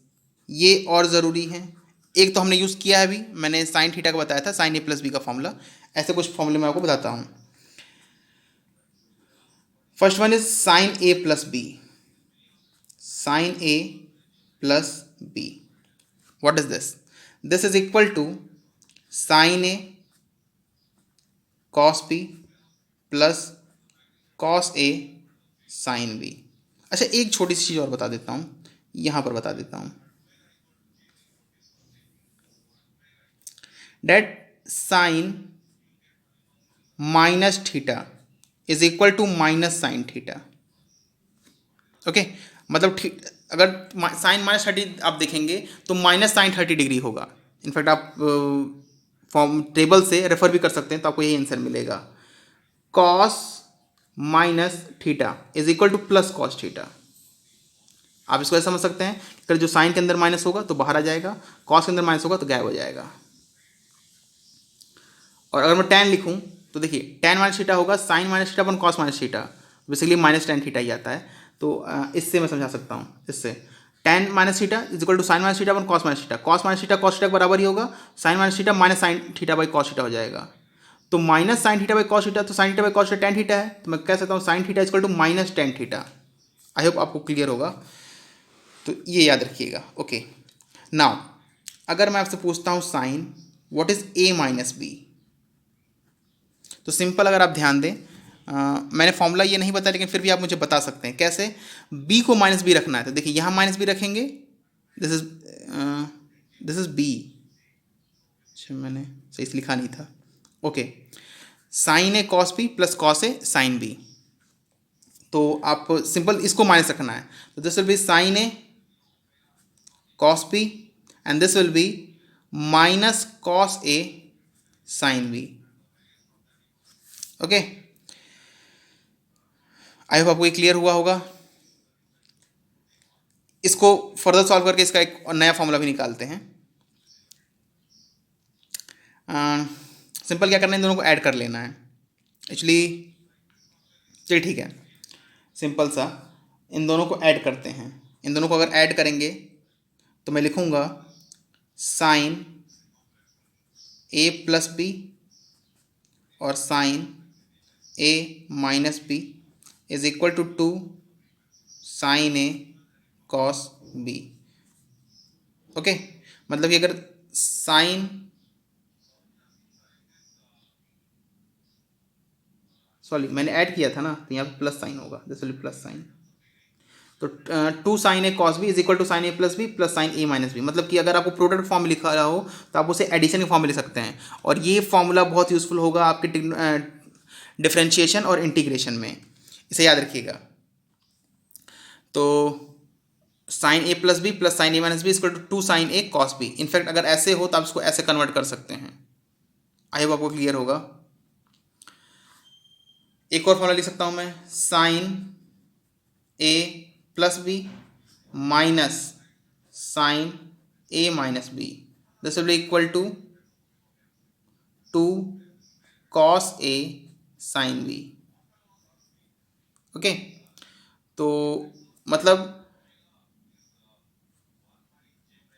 ये और ज़रूरी है। एक तो हमने यूज़ किया है अभी, मैंने साइन थीटा का बताया था, साइन ए प्लस बी का फॉर्मूला। ऐसे कुछ फॉर्मूले मैं आपको बताता हूँ। First one is sine A plus B. Sine A plus B, what is this? This is equal to sine A cos B plus cos A sine B. अच्छा, एक छोटी सी चीज़ और बता देता हूँ, यहाँ पर बता देता हूँ, that sine minus theta is equal to minus sine theta. Okay, मतलब अगर साइन माइनस 30 आप देखेंगे तो माइनस साइन 30 डिग्री होगा। इनफैक्ट आप फॉर्म टेबल से रेफर भी कर सकते हैं, तो आपको यही आंसर मिलेगा। Cos minus theta is equal to plus cos theta. आप इसको ऐसा समझ सकते हैं, अगर जो साइन के अंदर माइनस होगा तो बाहर आ जाएगा, कॉस के अंदर माइनस होगा तो गायब हो जाएगा। और अगर मैं tan लिखूं तो देखिए tan माइनस थीटा होगा sine minus theta upon cos minus theta, basically minus tan theta ही आता है। तो इससे मैं समझा सकता हूँ, इससे tan minus theta is equal to sine minus theta upon cos minus theta. Cos minus theta cos theta के बराबर ही होगा, sine minus theta minus sine theta by cos theta हो जाएगा। तो minus sine theta by cos theta, तो sine theta by cos theta tan theta है, तो मैं कह सकता हूँ sine theta is equal to minus tan theta. I hope आपको क्लियर होगा, तो ये याद रखिएगा। ओके, नाउ अगर मैं आपसे पूछता हूँ sine what is a minus B, तो सिंपल अगर आप ध्यान दें, मैंने फॉर्मूला ये नहीं बताया, लेकिन फिर भी आप मुझे बता सकते हैं कैसे। b को माइनस बी रखना है, तो देखिए यहाँ माइनस बी रखेंगे, दिस इज b। अच्छा, मैंने सही से लिखा नहीं था। Okay, sine A cos B plus cos A sine B, तो आप सिंपल इसको माइनस रखना है, तो this will be sine A cos B and this will be minus cos A sine B. Okay, I hope आपको ये clear हुआ होगा। इसको फर्दर सॉल्व करके इसका एक नया फॉर्मूला भी निकालते हैं। सिंपल क्या करना है, इन दोनों को ऐड कर लेना है एक्चुअली। चलिए ठीक है, सिंपल सा इन दोनों को ऐड करते हैं। इन दोनों को अगर ऐड करेंगे तो मैं लिखूँगा साइन ए प्लस बी और sine A minus B is equal to 2 sine A cos B. Okay, मतलब कि अगर साइन मैंने ऐड किया था ना, तो यहाँ पे प्लस साइन होगा, this will be plus sine. तो 2 sine A cos B is equal to sine A plus B plus sine A minus B. मतलब कि अगर आपको प्रोडक्ट फॉर्म लिखा रहा हो तो आप उसे एडिशन के फॉर्म में लिख सकते हैं, और ये फॉर्मूला बहुत यूजफुल होगा आपके डिफरेंशिएशन और इंटीग्रेशन में, इसे याद रखिएगा। तो sine A plus B plus sine A minus B equal to 2 sine A cos B. In fact अगर ऐसे हो तो आप इसको ऐसे कन्वर्ट कर सकते हैं। आई होप आपको क्लियर होगा। एक और फॉर्मूला लिख सकता हूं मैं, sine A plus B minus sine A minus B, this will be equal to 2 cos A sine B. Okay, तो मतलब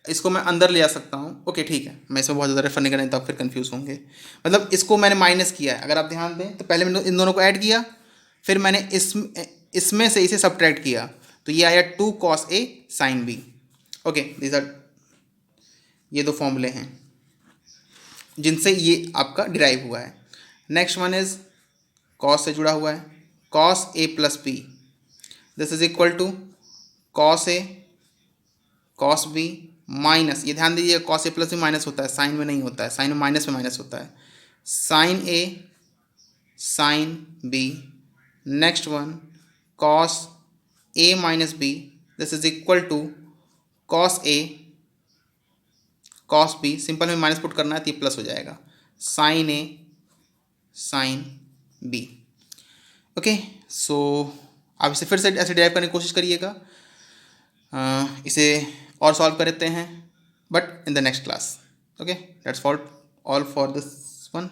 इसको मैं अंदर ले आ सकता हूँ। ओके ठीक है, मैं इसमें बहुत ज़्यादा रेफर नहीं करें तो आप फिर कंफ्यूज होंगे। मतलब इसको मैंने माइनस किया है, अगर आप ध्यान दें तो पहले मैंने इन दोनों को ऐड किया, फिर मैंने इसमें से इसे सब्ट्रैक्ट किया तो ये आया 2 cos A sin B। Okay, these are, ये दो फॉर्मूले हैं जिनसे ये आपका डिराइव हुआ है। नेक्स्ट वन इज cos से जुड़ा हुआ है, cos A plus B, this is equal to cos A cos B minus, ये ध्यान दीजिए cos A plus B minus होता है, साइन में नहीं होता है, साइन में माइनस में माइनस होता है, sin A sin B। Next one cos A minus B, this is equal to cos A cos B, simple में माइनस पुट करना है तो ये प्लस हो जाएगा, sin A sin B। Okay, so आप इसे फिर से ऐसे डिराइव करने की कोशिश करिएगा, इसे और सॉल्व करते हैं but in the next class. Okay, that's all for this one.